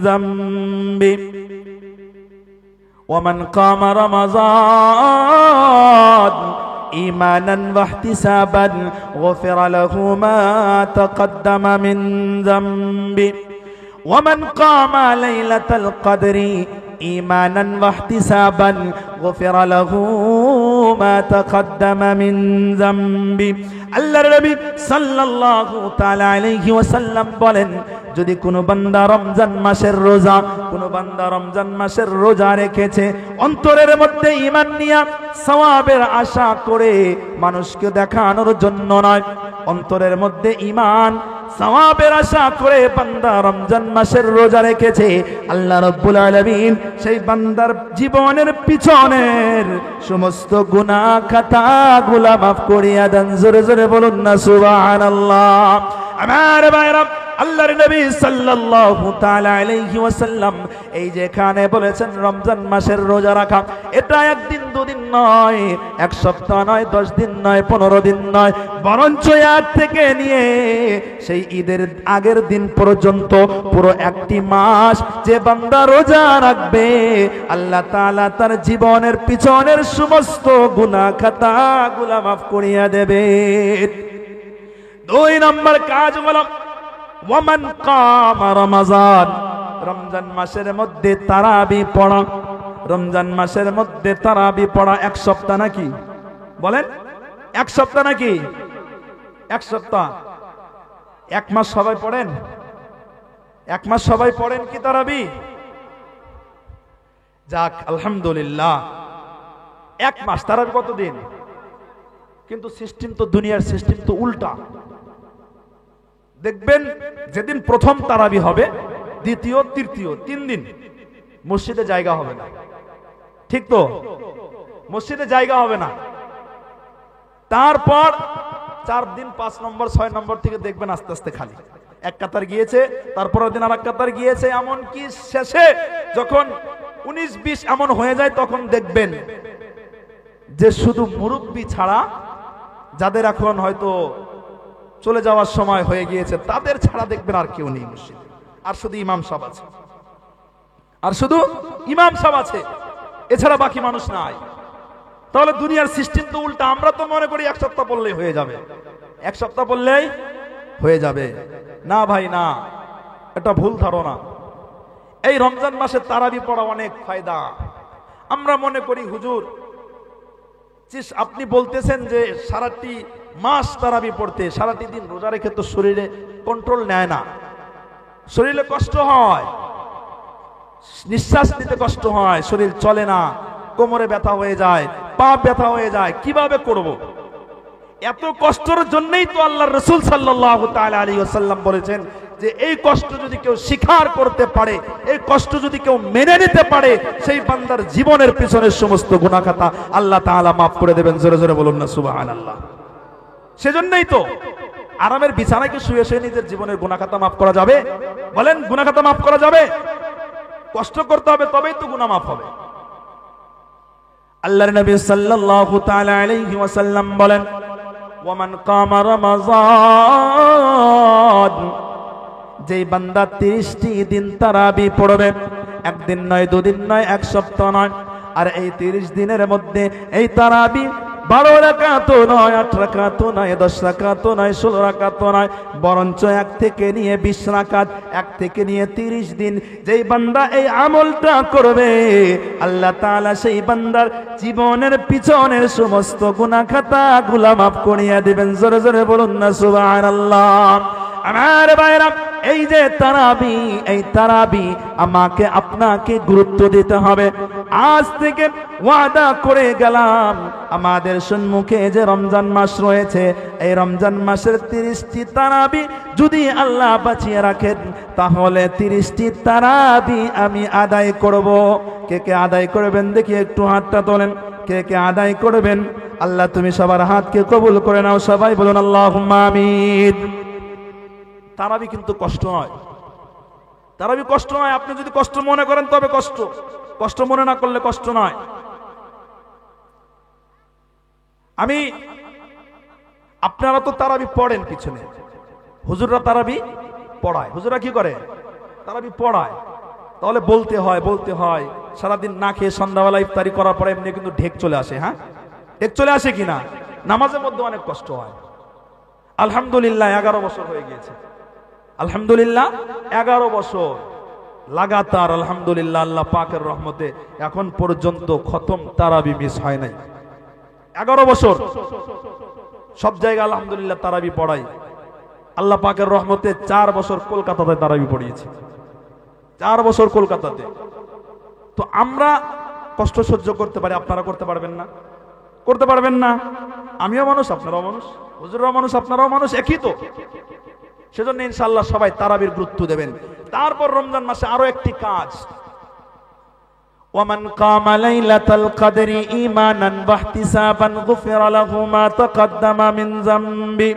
যামবি ওয়া মান কামা রমাযান ঈমানান ওয়া ইহতিসাবান গুফিরা লাহু মা তাকদ্দামা মিন যামবি ওয়া মান কামা লাইলাতাল কদরি ঈমানান ওয়া ইহতিসাবান গুফিরা লাহু মা তাকদ্দামা মিন যামবি। আল্লাহর নবী সাল্লাল্লাহু তাআলা আলাইহি ওয়াসাল্লাম বলেন, যদি কোনো বান্দা রমজান মাসের রোজা, কোনো বান্দা রমজান মাসের রোজা রেখেছে, অন্তরের মধ্যে ঈমান নিয়া সওয়াবের আশা করে, মানুষকে দেখানোর জন্য নয়, অন্তরের মধ্যে ঈমান সওয়াবের আশা করে বান্দা রমজান মাসের রোজা রেখেছে, আল্লাহ রাব্বুল আলামিন সেই বান্দার জীবনের পিছনের সমস্ত গুনাহ খাতাগুলো মাফ করিয়া দেন। জোরে জোরে বলুন না সুবহানাল্লাহ। আমার ভাইরা, আল্লাহর নবী সাল্লাল্লাহু তাআলা আলাইহি ওয়াসাল্লাম এই যেখানে বলেছেন রমজান মাসের রোজা রাখা, এটা একদিন দুদিন নয়, এক সপ্তাহ নয়, 10 দিন নয়, 15 দিন নয়, বরঞ্চ আজ থেকে নিয়ে সেই ঈদের আগের দিন পর্যন্ত পুরো একটি মাস যে বান্দা রোজা রাখবে, আল্লাহ তাআলা তার জীবনের পিছনের সমস্ত গুনাহ খাতাগুলো মাফ করিয়া দেবে। 2 নম্বর কাজ হলো ওয়ামান কামা রমাযান, রমজান মাসের মধ্যে তারাবি পড়া, রমজান মাসের মধ্যে তারাবি পড়া 1 সপ্তাহ নাকি? বলেন 1 সপ্তাহ নাকি? 1 সপ্তাহ, 1 মাস সবাই পড়েন? 1 মাস সবাই পড়েন কি তারাবি? যাক আলহামদুলিল্লাহ, 1 মাস। তারাবি কতদিন? কিন্তু সিস্টেম তো, দুনিয়ার সিস্টেম তো উল্টা। দেখবেন যেদিন প্রথম তারাবি হবে, দ্বিতীয়, তৃতীয় 3 দিন মসজিদে জায়গা হবে না। ঠিক তো? মসজিদে জায়গা হবে না। তারপর 4 দিন 5 নম্বর 6 নম্বর থেকে দেখবেন আস্তে আস্তে খালি, 1 কাতার গিয়েছে, তারপরের দিন আর 1 কাতার গিয়েছে, এমনকি শেষে যখন 19-20 এমন হয়ে যায় তখন দেখবেন যে শুধু মুরব্বি ছাড়া, যাদের এখন হয়তো চলে যাওয়ার সময় হয়ে গিয়েছে, তাদের ছাড়া দেখবেন আর কেউ নেই মসজিদে। আর শুধু ইমাম সাহেব আছে, আর শুধু ইমাম সাহেব আছে, এছাড়া বাকি মানুষ নাই। তাহলে দুনিয়ার সিস্টেম তো উল্টা। আমরা তো মনে করি 1 সপ্তাহ পড়লেই হয়ে যাবে, 1 সপ্তাহ পড়লেই হয়ে যাবে। না ভাই না, এটা ভুল ধারণা। এই রমজান মাসে তারাবি পড়া অনেক ফায়দা। আমরা মনে করি হুজুর আপনি বলতেছেন যে সারাটি মাস তারাবি পড়তে, সারাটি দিন রোজা রেখে তো শরীরে কন্ট্রোল নেয় না, শরীরে কষ্ট হয়, নিঃশ্বাস নিতে কষ্ট হয়, শরীর চলে না, কোমরে ব্যথা হয়ে যায়, পা ব্যথা হয়ে যায়, কিভাবে করব? এত কষ্টের জন্যই তো আল্লাহর রাসূল সাল্লাল্লাহু তাআলা আলাইহি ওয়াসাল্লাম বলেছেন যে এই কষ্ট যদি কেউ স্বীকার করতে পারে, এই কষ্ট যদি কেউ মেনে নিতে পারে, সেই বান্দার জীবনের পিছনের সমস্ত গুনাহ খাতা আল্লাহ তাআলা মাফ করে দেবেন। জোরে জোরে বলুন না সুবহানাল্লাহ। সেজন্যই তো আরামের বিছানায় কি শুয়ে শুয়ে নিজের জীবনের গুনাহ খাতা মাফ করা যাবে? বলেন, গুনাহ খাতা মাফ করা যাবে? কষ্ট করতে হবে, তবেই তো গুনাহ মাফ হবে। আল্লাহর নবী সাল্লাল্লাহু তাআলা আলাইহি ওয়াসাল্লাম বলেন, ওয়ামান কামা রমাযান, যেই বান্দা 30টি দিন তারাবি পড়বে, 1 দিন নয়, 2 দিন নয়, 1 সপ্তাহ নয়, আর এই 30 দিনের মধ্যে এই তারাবি 12 রাকাত নয়, 8 রাকাত নয়, 10 রাকাত নয়, 16 রাকাত নয়, বরঞ্চ 1 থেকে নিয়ে 20 রাকাত, 1 থেকে নিয়ে 30 দিন যেই বান্দা এই আমলটা করবে, আল্লাহ তাআলা সেই বান্দার জীবনের পিছনের সমস্ত গুনাহ খাতাগুলো মাফ করিয়ে দিবেন। জোরে জোরে বলুন না সুবহানাল্লাহ। আমার ভাইরা, এই যে তারাবি, এই তারাবি আমাকে আপনাকে গুরুত্ব দিতে হবে। আজ থেকে ওয়াদা করে গেলাম, আমাদের সম্মুখে যে রমজান মাস রয়েছে, এই রমজান মাসের 30টি তারাবি যদি আল্লাহ বাঁচিয়ে রাখেন, তাহলে 30টি তারাবি আমি আদায় করব। কে কে আদায় করবেন দেখি একটু হাতটা তোলেন। কে কে আদায় করবেন? আল্লাহ তুমি সবার হাতকে কবুল করে নাও। সবাই বলুন আল্লাহুম্মা আমিন। তারাবি কিন্তু কষ্ট নয়, তারাবি কষ্ট নয়। আপনি যদি কষ্ট মনে করেন তবে কষ্ট, কষ্ট মনে না করলে কষ্ট নয়। আপনারা তো তারাবি পড়েন পিছনে, হুজুররা তারাবি পড়ায়। হুজুররা কি করে? তারাবি পড়ায়। তাহলে বলতে হয়, বলতে হয়। সারাদিন না খেয়ে সন্ধ্যাবেলা ইফতারি করার পরে এমনি কিন্তু ঢেক চলে আসে। হ্যাঁ, ঢেক চলে আসে কিনা? নামাজের মধ্যে অনেক কষ্ট হয়। আলহামদুলিল্লাহ 11 বছর হয়ে গিয়েছে। আলহামদুলিল্লাহ 11 বছর লাগাতার, আলহামদুলিল্লাহ আল্লাহ পাকের রহমতে এখন পর্যন্ত খতম তারাবি মিস হয় নাই। 11 বছর সব জায়গায় আলহামদুলিল্লাহ তারাবি পড়াই। আল্লাহ পাকের রহমতে 4 বছর কলকাতাতে তারাবি পড়িয়েছি, 4 বছর কলকাতাতে। তো আমরা কষ্ট সহ্য করতে পারি, আপনারা করতে পারবেন না? করতে পারবেন না? আমিও মানুষ, আপনারাও মানুষ, হুজুররাও মানুষ, আপনারাও মানুষ, একই তো। সেজন্য ইনশাআল্লাহ সবাই তারাবির গুরুত্ব দেবেন। তারপর রমজান মাসে আরো একটি কাজ, ওয়ামান কামা লাইলাতাল কদরি ঈমানান ওয়া ইহতিসাবান গুফিরা লাহু মা তাকদ্দামা মিন যামবি।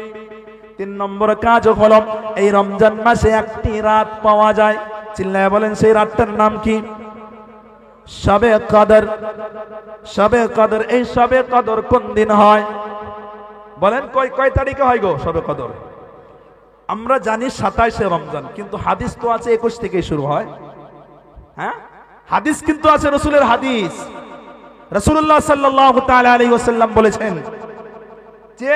3 নম্বর কাজ হলো এই রমজান মাসে একটি রাত পাওয়া যায়। চিল্লায়া বলেন, সেই রাতটার নাম কি? শবে কদর। শবে কদর। এই শবে কদর কোন দিন হয়? বলেন, কয় তারিখে হয় গো শবে কদর? আমরা জানি 27শে রমজান, কিন্তু হাদিস তো আছে 21 থেকে শুরু হয়। হ্যাঁ, হাদিস কিন্তু আছে, রাসূলের হাদিস। রাসূলুল্লাহ সাল্লাল্লাহু তাআলা আলাইহি ওয়াসাল্লাম বলেছেন যে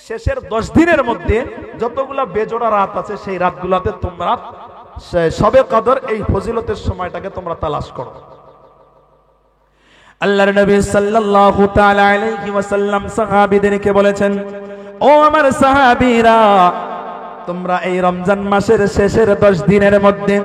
শেষের 10 দিনের মধ্যে যতগুলা বেজোড়া রাত আছে, সেই রাতগুলোতে তোমরা শবে কদর এই ফজিলতের সময়টাকে তোমরা তালাশ করো। আল্লাহর নবী সাল্লাল্লাহু তাআলা আলাইহি ওয়াসাল্লাম সাহাবীদেরকে বলেছেন, ও আমার সাহাবীরা, তোমরা এই রমজান মাসের শেষের 10 দিনের মধ্যে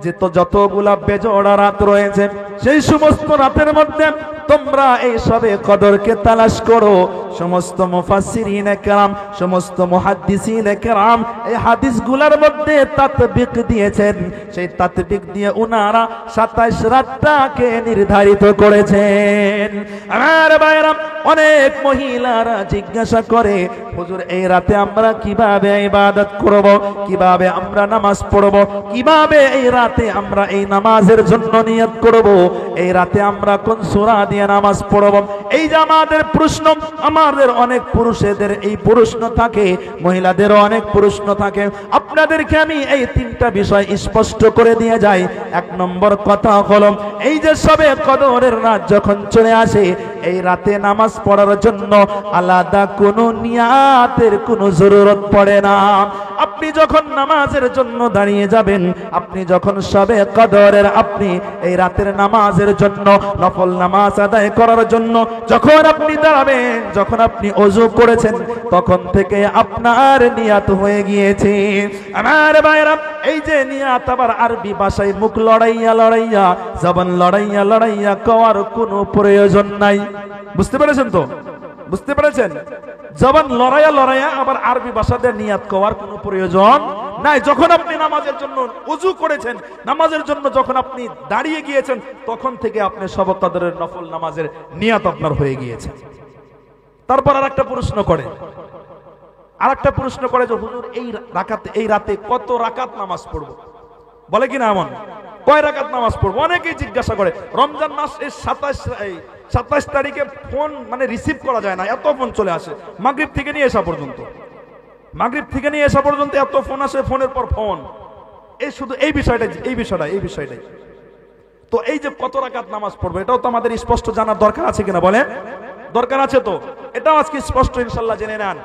যে তো যতগুলা বেজোড়া রাত রয়েছে, সেই সমস্ত রাতের মধ্যে তোমরা এই শবে কদরকে তালাশ করো। সমস্ত মুফাসসিরিনে কেরাম, সমস্ত মুহাদ্দিসিনে কেরাম এই হাদিসগুলোর মধ্যে তাতবিক দিয়েছেন। সেই তাতবিক দিয়ে উনারা 27 রাতটাকে নির্ধারিত করেছেন। আমার ভাইরা, অনেক মহিলারা জিজ্ঞাসা করে, হুজুর এই রাতে আমরা কিভাবে ইবাদত করব, কিভাবে আমরা নামাজ পড়ব, কিভাবে এই রাতে আমরা এই নামাজের জন্য নিয়ত করব, এই রাতে আমরা কোন সূরা দিয়ে নামাজ পড়ব? এই যে আমাদের প্রশ্ন, আমাদের অনেক পুরুষদের এই প্রশ্ন থাকে, মহিলাদেরও অনেক প্রশ্ন থাকে। আপনাদেরকে আমি এই 3টা বিষয় স্পষ্ট করে দিয়ে যাই। 1 নম্বর কথা হলো, এই যে শবে কদরের রাত যখন চলে আসে, এই রাতে নামাজ পড়ার জন্য আলাদা কোনো নিয়াতের কোনো জরুরত পড়ে না। আপনি যখন নামাজের জন্য দাঁড়িয়ে যাবেন, আপনি যখন শবে কদরের আপনি এই রাতের নামাজের জন্য, নফল নামাজ আদায় করার জন্য যখন আপনি দাঁড়াবেন, যখন আপনি ওযু করেছেন, তখন থেকে আপনার নিয়াত হয়ে গিয়েছে। আমার ভাইরা, এই যে নিয়াত আবার আরবি ভাষায় মুখ লড়াইয়া লড়াইয়া, জবান লড়াইয়া লড়াইয়া কওয়ার কোনো প্রয়োজন নাই। বুঝতে পেরেছেন তো? বুঝতে পেরেছেন? জবান লড়াইয়া লড়াইয়া আবার আরবি ভাষাতে নিয়াত কওয়ার কোনো প্রয়োজন নাই। যখন আপনি নামাজের জন্য ওযু করেছেন, নামাজের জন্য যখন আপনি দাঁড়িয়ে গিয়েছেন, তখন থেকে আপনি শবে কদরের নফল নামাজের নিয়াত আপনার হয়ে গিয়েছে। তারপর আরেকটা প্রশ্ন করে, যে হুজুর এই রাতে কত রাকাত নামাজ পড়ব? বলে কিনা এমন, কয় রাকাত নামাজ পড়বো? অনেকেই জিজ্ঞাসা করে। রমজান মাস এই 27 তারিখে ফোন মানে রিসিভ করা যায় না, এত ফোন চলে আসে। মাগরিব থেকে নিয়ে আসা পর্যন্ত এত ফোন আসে, ফোনের পর ফোন। এই শুধু এই বিষয়টাই। তো এই যে কত রাকাত নামাজ পড়বো, এটাও তো আমাদের স্পষ্ট জানার দরকার আছে কিনা বলেন? দরকার আছে তো? এটাও আজকে স্পষ্ট ইনশাআল্লাহ জেনে নেন।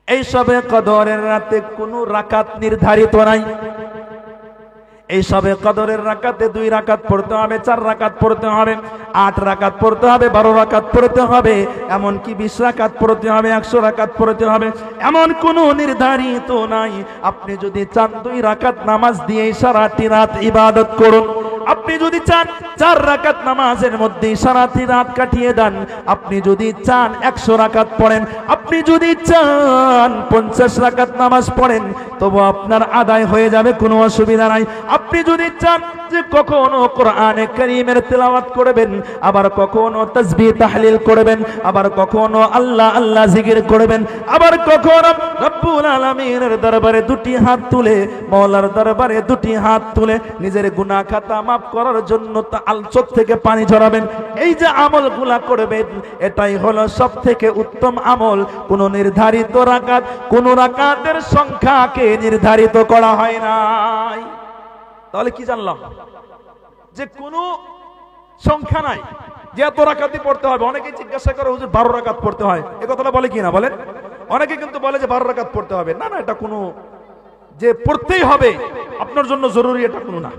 এই শবে কদরের রাতে কোনো রাকাত নির্ধারিত নাই। এই শবে কদরের রাকাতে 2 রাকাত পড়তে হবে, 4 রাকাত পড়তে হবে, 8 রাকাত পড়তে হবে, 12 রাকাত পড়তে হবে, এমনকি 20 রাকাত পড়তে হবে, 100 রাকাত পড়তে হবে, এমন কোনো নির্ধারিত নাই। আপনি যদি চান 2 রাকাত নামাজ দিয়ে সারাটি রাত ইবাদত করুন। আপনি যদি চান 4 রাকাত নামাজের মধ্যে সারাটি রাত কাটিয়ে দেন। আপনি যদি চান 100 রাকাত পড়েন, আপনি যদি চান 50 রাকাত নামাজ পড়েন, তবু আপনার আদায় হয়ে যাবে, কোনো অসুবিধা নাই। আপনি যদি চান যে কখনো কোরআনে কারীমের তেলাওয়াত করবেন, আবার কখনো তাসবিহ তাহলিল করবেন, আবার কখনো আল্লাহ আল্লাহ জিকির করবেন, আবার কখনো রব্বুল আলামিনের দরবারে 2টি হাত তুলে, মাওলার দরবারে 2টি হাত তুলে নিজের গুনাহ খাতা মাফ করার জন্য চোখ থেকে পানি ঝরাবেন। এই যে আমলগুলা করবেন, এটাই হলো সবথেকে উত্তম আমল। কোনো নির্ধারিত রাকাত, কোন রাকাতের সংখ্যাকে নির্ধারিত করা হয় নাই। তাহলে কি জানলাম? যে কোনো সংখ্যা নাই, যে এত রাকাতই পড়তে হবে। অনেকে জিজ্ঞাসা করে, হুজুর 12 রাকাত পড়তে হয়, এই কথাটা বলে কি না বলেন? অনেকে কিন্তু বলে যে 12 রাকাত পড়তে হবে। না, এটা কোনো যে পড়তেই হবে আপনার জন্য জরুরি, এটা কোনো না,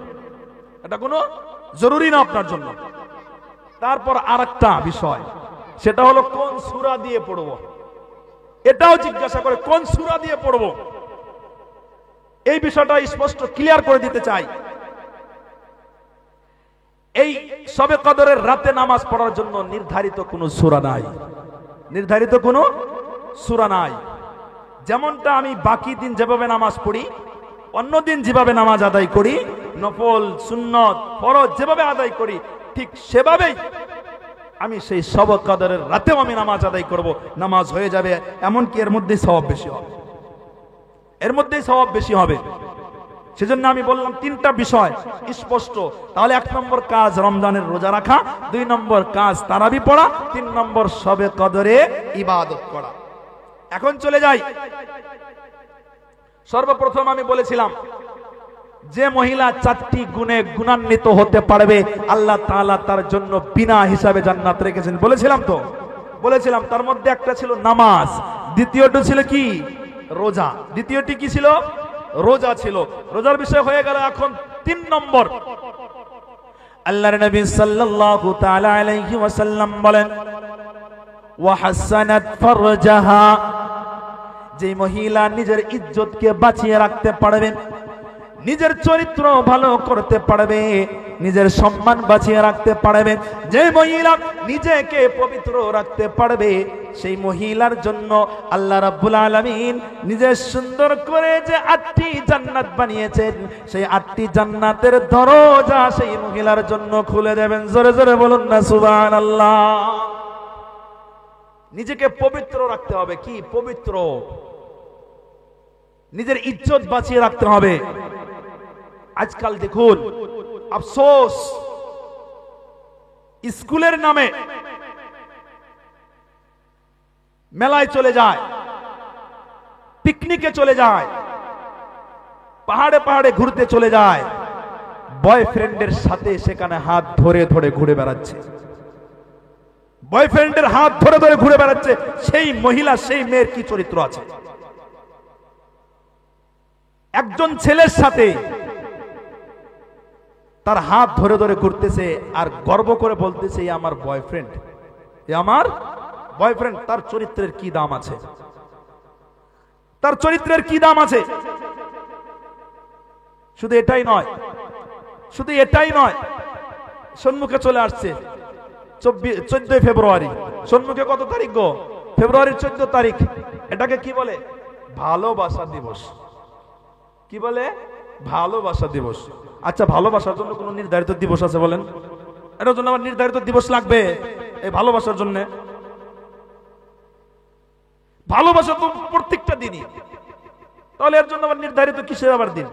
এটা কোনো জরুরি না আপনার জন্য। তারপর আরেকটা বিষয়, সেটা হলো কোন সূরা দিয়ে পড়ব। এটাও জিজ্ঞাসা করে, কোন সূরা দিয়ে পড়ব? এই বিষয়টা স্পষ্ট ক্লিয়ার করে দিতে চাই। এই শবে কদরের রাতে নামাজ পড়ার জন্য নির্ধারিত কোনো সূরা নাই। যেমনটা আমি বাকি দিন যেভাবে নামাজ পড়ি, অন্য দিন যেভাবে নামাজ আদায় করি, নফল সুন্নত ফরজ যেভাবে আদায় করি, ঠিক সেভাবেই আমি সেই শবে কদরের রাতেও আমি নামাজ আদায় করব। নামাজ হয়ে যাবে, এমনকি এর মধ্যেই সওয়াব বেশি হবে। সেজন্য আমি বললাম 3টা বিষয় স্পষ্ট। তাহলে 1 নম্বর কাজ রমজানের রোজা রাখা, 2 নম্বর কাজ তারাবি পড়া, 3 নম্বর শবে কদরে ইবাদত করা। এখন চলে যাই। সর্বপ্রথম আমি বলেছিলাম যে মহিলা 4টি গুণে গুণান্বিত হতে পারবে, আল্লাহ তাআলা তার জন্য বিনা হিসাবে জান্নাত রেখেছেন। বলেছিলাম তার মধ্যে একটা ছিল নামাজ, দ্বিতীয়টা ছিল কি? রোজা। দ্বিতীয়টি কি ছিল? রোজা ছিল। রোজার বিষয় হয়ে গেল। এখন 3 নম্বর, আল্লাহর নবী সাল্লাল্লাহু তাআলা আলাইহি ওয়াসাল্লাম বলেন, ওয়া হাসানাত ফারজাহা, যে মহিলা নিজের ইজ্জতকে বাঁচিয়ে রাখতে পারবে, নিজের চরিত্র ভালো করতে পারবে, নিজের সম্মান বাঁচিয়ে রাখতে পারবে, যে মহিলা নিজেকে পবিত্র রাখতে পারবে, সেই মহিলার জন্য আল্লাহ রাব্বুল আলামিন নিজের সুন্দর করে যে 8টি জান্নাত বানিয়েছেন, সেই 8টি জান্নাতের দরজা সেই মহিলার জন্য খুলে দেবেন। জোরে জোরে বলুন না সুবহানাল্লাহ। নিজেকে পবিত্র রাখতে হবে। কি পবিত্র? নিজের ইজ্জত বাঁচিয়ে রাখতে হবে। আজকাল দেখুন, আফসোস, স্কুলের নামে মেলায় চলে যায়, পিকনিকে চলে যায়, পাহাড়ে পাহাড়ে ঘুরতে চলে যায়, বয়ফ্রেন্ডের সাথে সেখানে হাত ধরে ধরে ঘুরে বেড়াচ্ছে, বয়ফ্রেন্ডের হাত ধরে ধরে ঘুরে বেড়াচ্ছে। সেই মহিলা, সেই মেয়ের কি চরিত্র আছে? একজন ছেলের সাথে তার হাত ধরে ধরে ঘুরতেছে আর গর্ব করে বলতেছে, এই আমার বয়ফ্রেন্ড, এই আমার বয়ফ্রেন্ড। তার চরিত্রের কি দাম আছে? তার চরিত্রের কি দাম আছে? শুধু এটাই নয়, শুধু এটাই নয়, সম্মুখে চলে আসছে 14 ফেব্রুয়ারি। সম্মুখে কত তারিখ গো? ফেব্রুয়ারির 14 তারিখ। এটাকে কি বলে? ভালোবাসা দিবস। কি বলে? ভালোবাসা দিবস। আচ্ছা, ভালোবাসার জন্য কোন নির্ধারিত দিবস আছে বলেন? এটার জন্য আবার নির্ধারিত দিবস লাগবে? এই ভালোবাসার জন্য ভালোবাসা তো প্রত্যেকটা দিনই, তাহলে এর জন্য আবার নির্ধারিত কিসের আবার দিন?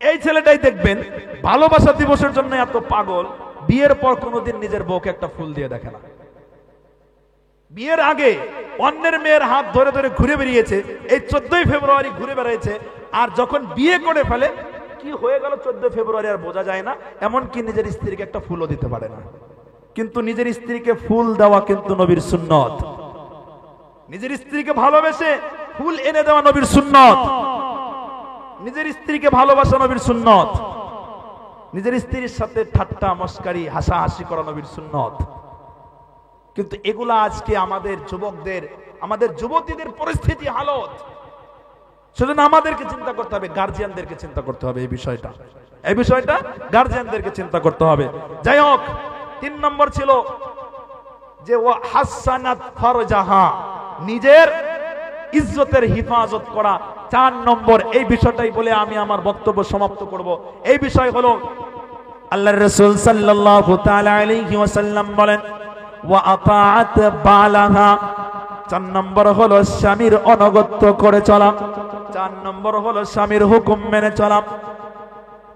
এই ছেলেটাই দেখবেন ভালোবাসা দিবসের জন্য এত পাগল, বিয়ের পর কোনোদিন নিজের বউকে একটা ফুল দিয়ে দেখে না। বিয়ের আগে অন্যের মেয়ের হাত ধরে ধরে ঘুরে বেরিয়েছে, এই 14 ফেব্রুয়ারি ঘুরে বেড়াইছে, আর যখন বিয়ে করে ফেলে কি হয়ে গেল 14 ফেব্রুয়ারি আর বোঝা যায় না। এমনকি নিজের স্ত্রীকে একটা ফুলও দিতে পারে না। কিন্তু নিজের স্ত্রীকে ফুল দেওয়া কিন্তু নবীর সুন্নত। নিজের স্ত্রীকে ভালোবেসে ফুল এনে দেওয়া নবীর সুন্নত। নিজের স্ত্রীকে ভালোবাসা নবীর সুন্নত। নিজের স্ত্রীর সাথে ঠাট্টা মস্কারি হাসাহাসি করা নবীর সুন্নত। কিন্তু এগুলা আজকে আমাদের যুবকদের, আমাদের যুবতীদের পরিস্থিতি, হালত। সেজন্য আমাদেরকে চিন্তা করতে হবে, গার্জিয়ানদেরকে চিন্তা করতে হবে এই বিষয়টা। এই বিষয়টা গার্জিয়ানদেরকে চিন্তা করতে হবে। যাই হোক, 3 নম্বর ছিল যে ওয়া হাসানাত ফারজাহা, নিজের ইজ্জতের হিফাজত করা। 4 নম্বর এই বিষয়টাই বলে আমি আমার বক্তব্য সমাপ্ত করব। এই বিষয় হলো আল্লাহর রাসূল সাল্লাল্লাহু তাআলা আলাইহি ওয়াসাল্লাম বলেন, ওয়া আতাআত বালাহা। 4 নম্বর হলো স্বামীর অনুগত্য করে চলা। 4 নম্বর হলো স্বামীর হুকুম মেনে চলা।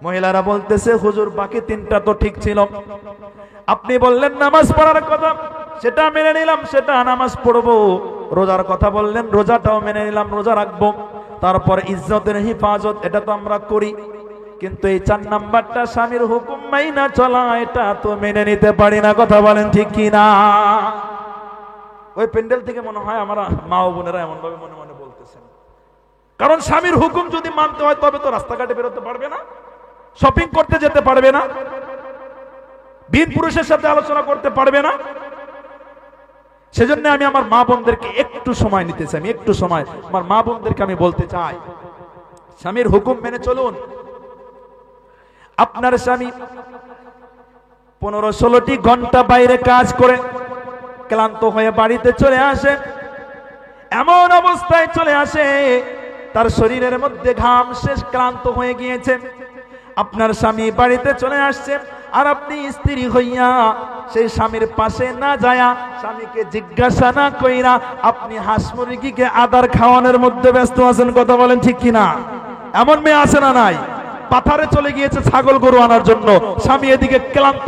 মহিলারা বলতেছে, হুজুর বাকি 3টা তো ঠিক ছিল, আপনি বললেন নামাজ পড়ার কথা, সেটা মেনে নিলাম, সেটা নামাজ পড়বো। রোজার কথা বললেন, রোজাটাও মেনে নিলাম, রোজা রাখবো। তারপর ইজ্জতের হিফাজত, এটা তো আমরা করি, কিন্তু এই 4 নাম্বারটা স্বামীর হুকুম মাইনা চলা, এটা তো মেনে নিতে পারি না। কথা বলেন ঠিক কি না? ওই প্যান্ডেল থেকে মনে হয় আমার মা ও বোনেরা এমন ভাবে মনে মনে বলতেছেন, কারণ স্বামীর হুকুম যদি মানতে হয় তবে তো রাস্তাঘাটে বেরোতে পারবে না, শপিং করতে যেতে পারবে না, বিন পুরুষের সাথে আলোচনা করতে পারবে না। সেজন্য আমি আমার মা বোনদেরকে একটু সময় নিতে চাই, একটু সময় আমার মা বোনদেরকে আমি বলতে চাই, স্বামীর হুকুম মেনে চলুন। আপনার স্বামী 15-16টি ঘন্টা বাইরে কাজ করে ক্লান্ত হয়ে বাড়িতে চলে আসে, এমন অবস্থায় চলে আসে তার শরীরের মধ্যে ঘাম শেষ, ক্লান্ত হয়ে গিয়েছে। আপনার স্বামী বাড়িতে চলে আসছে, আর আপনি স্ত্রী হইয়া সেই স্বামীর পাশে না যায়া, স্বামীকে জিজ্ঞাসা না কইরা আপনি হাঁস মুরগিকে আদার খাওয়ানোর মধ্যে ব্যস্ত আছেন। কথা বলেন ঠিক কিনা? এমন মেয়ে আছে না নাই? পাথারে চলে গিয়েছে ছাগল গরু আনার জন্য, স্বামী এদিকে ক্লান্ত,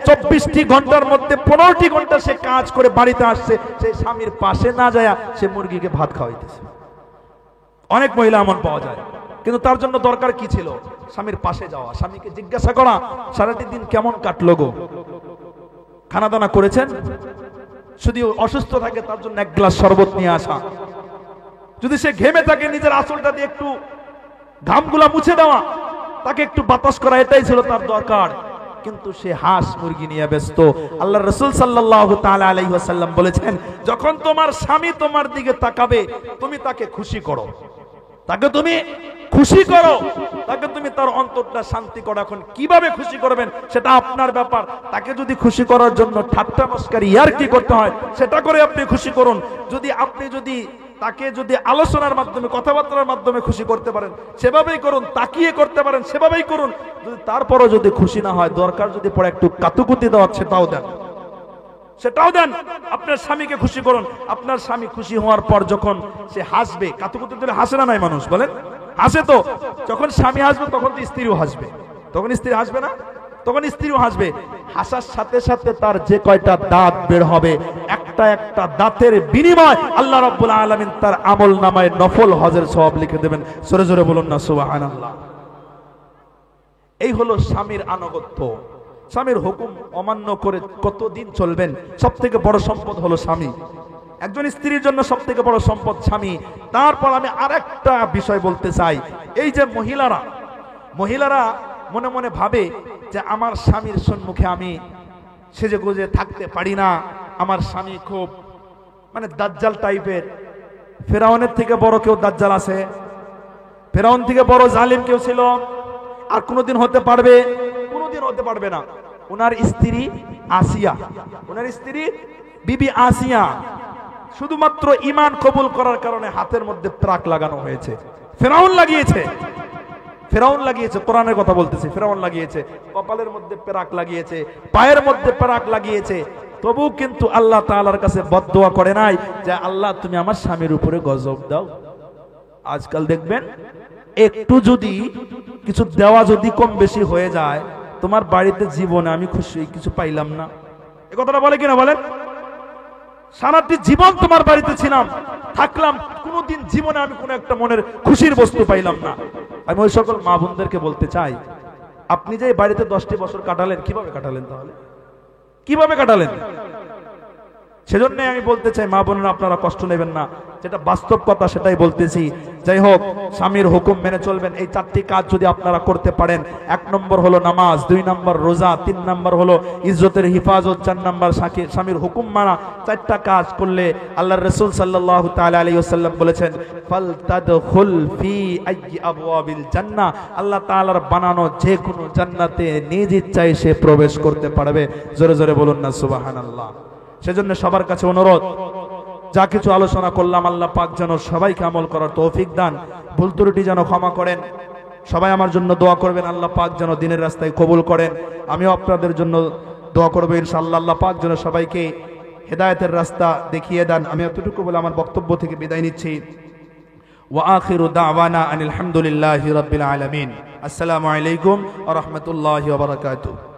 24টি ঘন্টার মধ্যে 15টি ঘন্টা সে কাজ করে বাড়িতে আসছে, সেই স্বামীর পাশে না যায় সে মুরগিকে ভাত খাওয়াইতেছে। অনেক মহিলা এমন পাওয়া যায়, কিন্তু তার জন্য দরকার কি ছিল? স্বামীর পাশে যাওয়া, স্বামীকে জিজ্ঞাসা করা, সারাটি দিন কেমন কাটলো গো, খানা দানা করেছেন? যদি অসুস্থ থাকে তার জন্য 1 গ্লাস শরবত নিয়ে আসা, যদি সে ঘেমে থাকে নিজের আঁচলটা দিয়ে একটু ঘামগুলা মুছে দেওয়া, তাকে একটু বাতাস করা, এটাই ছিল তার দরকার। কিন্তু সে হাঁস মুরগি নিয়ে ব্যস্ত। আল্লাহ রাসূল সাল্লাল্লাহু তাআলা আলাইহি ওয়াসাল্লাম বলেছেন, যখন তোমার স্বামী তোমার দিকে তাকাবে তুমি তাকে খুশি করো, তাকে তুমি খুশি করো, তাকে তুমি তার অন্তরটা শান্তি করো। এখন কিভাবে খুশি করবেন সেটা আপনার ব্যাপার। তাকে যদি খুশি করার জন্য ঠাট্টা মস্কারি ইয়ার্কি করতে হয় সেটা করে আপনি খুশি করুন। যদি তাকে আলোচনার মাধ্যমে, কথাবার্তার মাধ্যমে খুশি করতে পারেন সেভাবেই করুন, তাকিয়ে করতে পারেন সেভাবেই করুন। যদি তারপরও যদি খুশি না হয়, দরকার যদি পড়ে একটু কাতুকুতি দেওয়া, সেটাও দেন। আপনার স্বামীকে খুশি করুন। আপনার স্বামী খুশি হওয়ার পর যখন সে হাসবে, কাতুকুতি দিলে হাসে না নাই মানুষ বলেন? হাসে তো। যখন স্বামী হাসবে তখন তো স্ত্রীও হাসবে। তখন স্ত্রী হাসবে না? তখন স্ত্রীও হাসবে। হাসার সাথে সাথে তার যে কয়টা দাঁত বের হবে, একটা একটা দাঁতের বিনিময় আল্লাহ রাব্বুল আলামিন তার আমল নামায় নফল হজের সওয়াব লিখে দেবেন। জোরে জোরে বলুন না সুবহানাল্লাহ। এই হলো স্বামীর আনুগত্য। স্বামীর হুকুম অমান্য করে কতদিন চলবেন? সব থেকে বড় সম্পদ হলো স্বামী। একজন স্ত্রীর জন্য সব থেকে বড় সম্পদ স্বামী। তারপর আমি আরেকটা বিষয় বলতে চাই। এই যে মহিলারা মনে মনে ভাবে যে আমার স্বামীর সম্মুখে আমি সেজে গুজে থাকতে পারি না, আমার স্বামী খুব দাজ্জাল টাইপের। ফেরাউনের থেকে বড় কেউ দাজ্জাল আছে? ফেরাউন থেকে বড় জালিম কেউ ছিল? আর কোনোদিন হতে পারবে? কোনোদিন হতে পারবে না। ওনার স্ত্রী আসিয়া, ওনার স্ত্রী বিবি আসিয়া শুধুমাত্র ঈমান কবুল করার কারণে হাতের মধ্যে প্রাক লাগানো হয়েছে। ফেরাউন লাগিয়েছে, কোরআনের কথা বলতেছে। ফেরাউন লাগিয়েছে, কপালের মধ্যে প্রাক লাগিয়েছে, পায়ের মধ্যে প্রাক লাগিয়েছে। তবু কিন্তু আল্লাহ তাআলার কাছে বদদোয়া করে নাই যে আল্লাহ তুমি আমার স্বামীর উপরে গজব দাও। আজকাল দেখবেন একটু যদি কিছু দেওয়া যদি কম বেশি হয়ে যায়, তোমার বাড়িতে জীবনে আমি খুশি কিছু পাইলাম না, এ কথাটা বলে কিনা বলেন? সারাটি জীবন তোমার বাড়িতে ছিলাম, থাকলাম, কোনোদিন জীবনে আমি কোনো একটা মনের খুশির বস্তু পাইলাম না। আমি ওই সকল মা বোনদেরকে বলতে চাই, আপনি যে বাড়িতে 10টি বছর কাটালেন, কিভাবে কাটালেন? তাহলে কিভাবে কাটালেন? সেজন্য আমি বলতে চাই মা বোনেরা আপনারা কষ্ট নেবেন না, যেটা বাস্তব কথা সেটাই বলতেছি। যাই হোক, স্বামীর হুকুম মেনে চলবেন। এই 4টি কাজ যদি আপনারা করতে পারেন, 1 নম্বর হলো নামাজ, 2 নম্বর রোজা, 3 নম্বর হলো ইজ্জতের হিফাজত, 4 নম্বর স্বামীর হুকুম মানা। 4টা কাজ করলে আল্লাহর রাসূল সাল্লাল্লাহু তাআলা আলাইহি ওয়াসাল্লাম বলেছেন ফালতাদখুল ফি আইয়ি আবওয়াবিল জান্নাহ, আল্লাহ তাআলার বানানো যে কোনো জান্নাতে নিজ ইচ্ছায় সে প্রবেশ করতে পারবে। জোরে জোরে বলুন না সুবহানাল্লাহ। সেজন্য সবার কাছে অনুরোধ, যা কিছু আলোচনা করলাম আল্লাহ পাক যেন সবাইকে আমল করার তৌফিক দান, ভুল ত্রুটি যেন ক্ষমা করেন। সবাই আমার জন্য দোয়া করবেন, আল্লাহ পাক যেন দিনের রাস্তায় কবুল করেন। আমিও আপনাদের জন্য দোয়া করবো ইনশাআল্লাহ, আল্লাহ পাক যেন সবাইকে হেদায়েতের রাস্তা দেখিয়ে দেন। আমি এতটুকু বলে আমার বক্তব্য থেকে বিদায় নিচ্ছি। ওয়া আখিরু দাওয়ানা আনিল হামদুলিল্লাহি রাব্বিল আলামিন। আসসালামু আলাইকুম ওয়া রাহমাতুল্লাহি ওয়া বারাকাতুহু।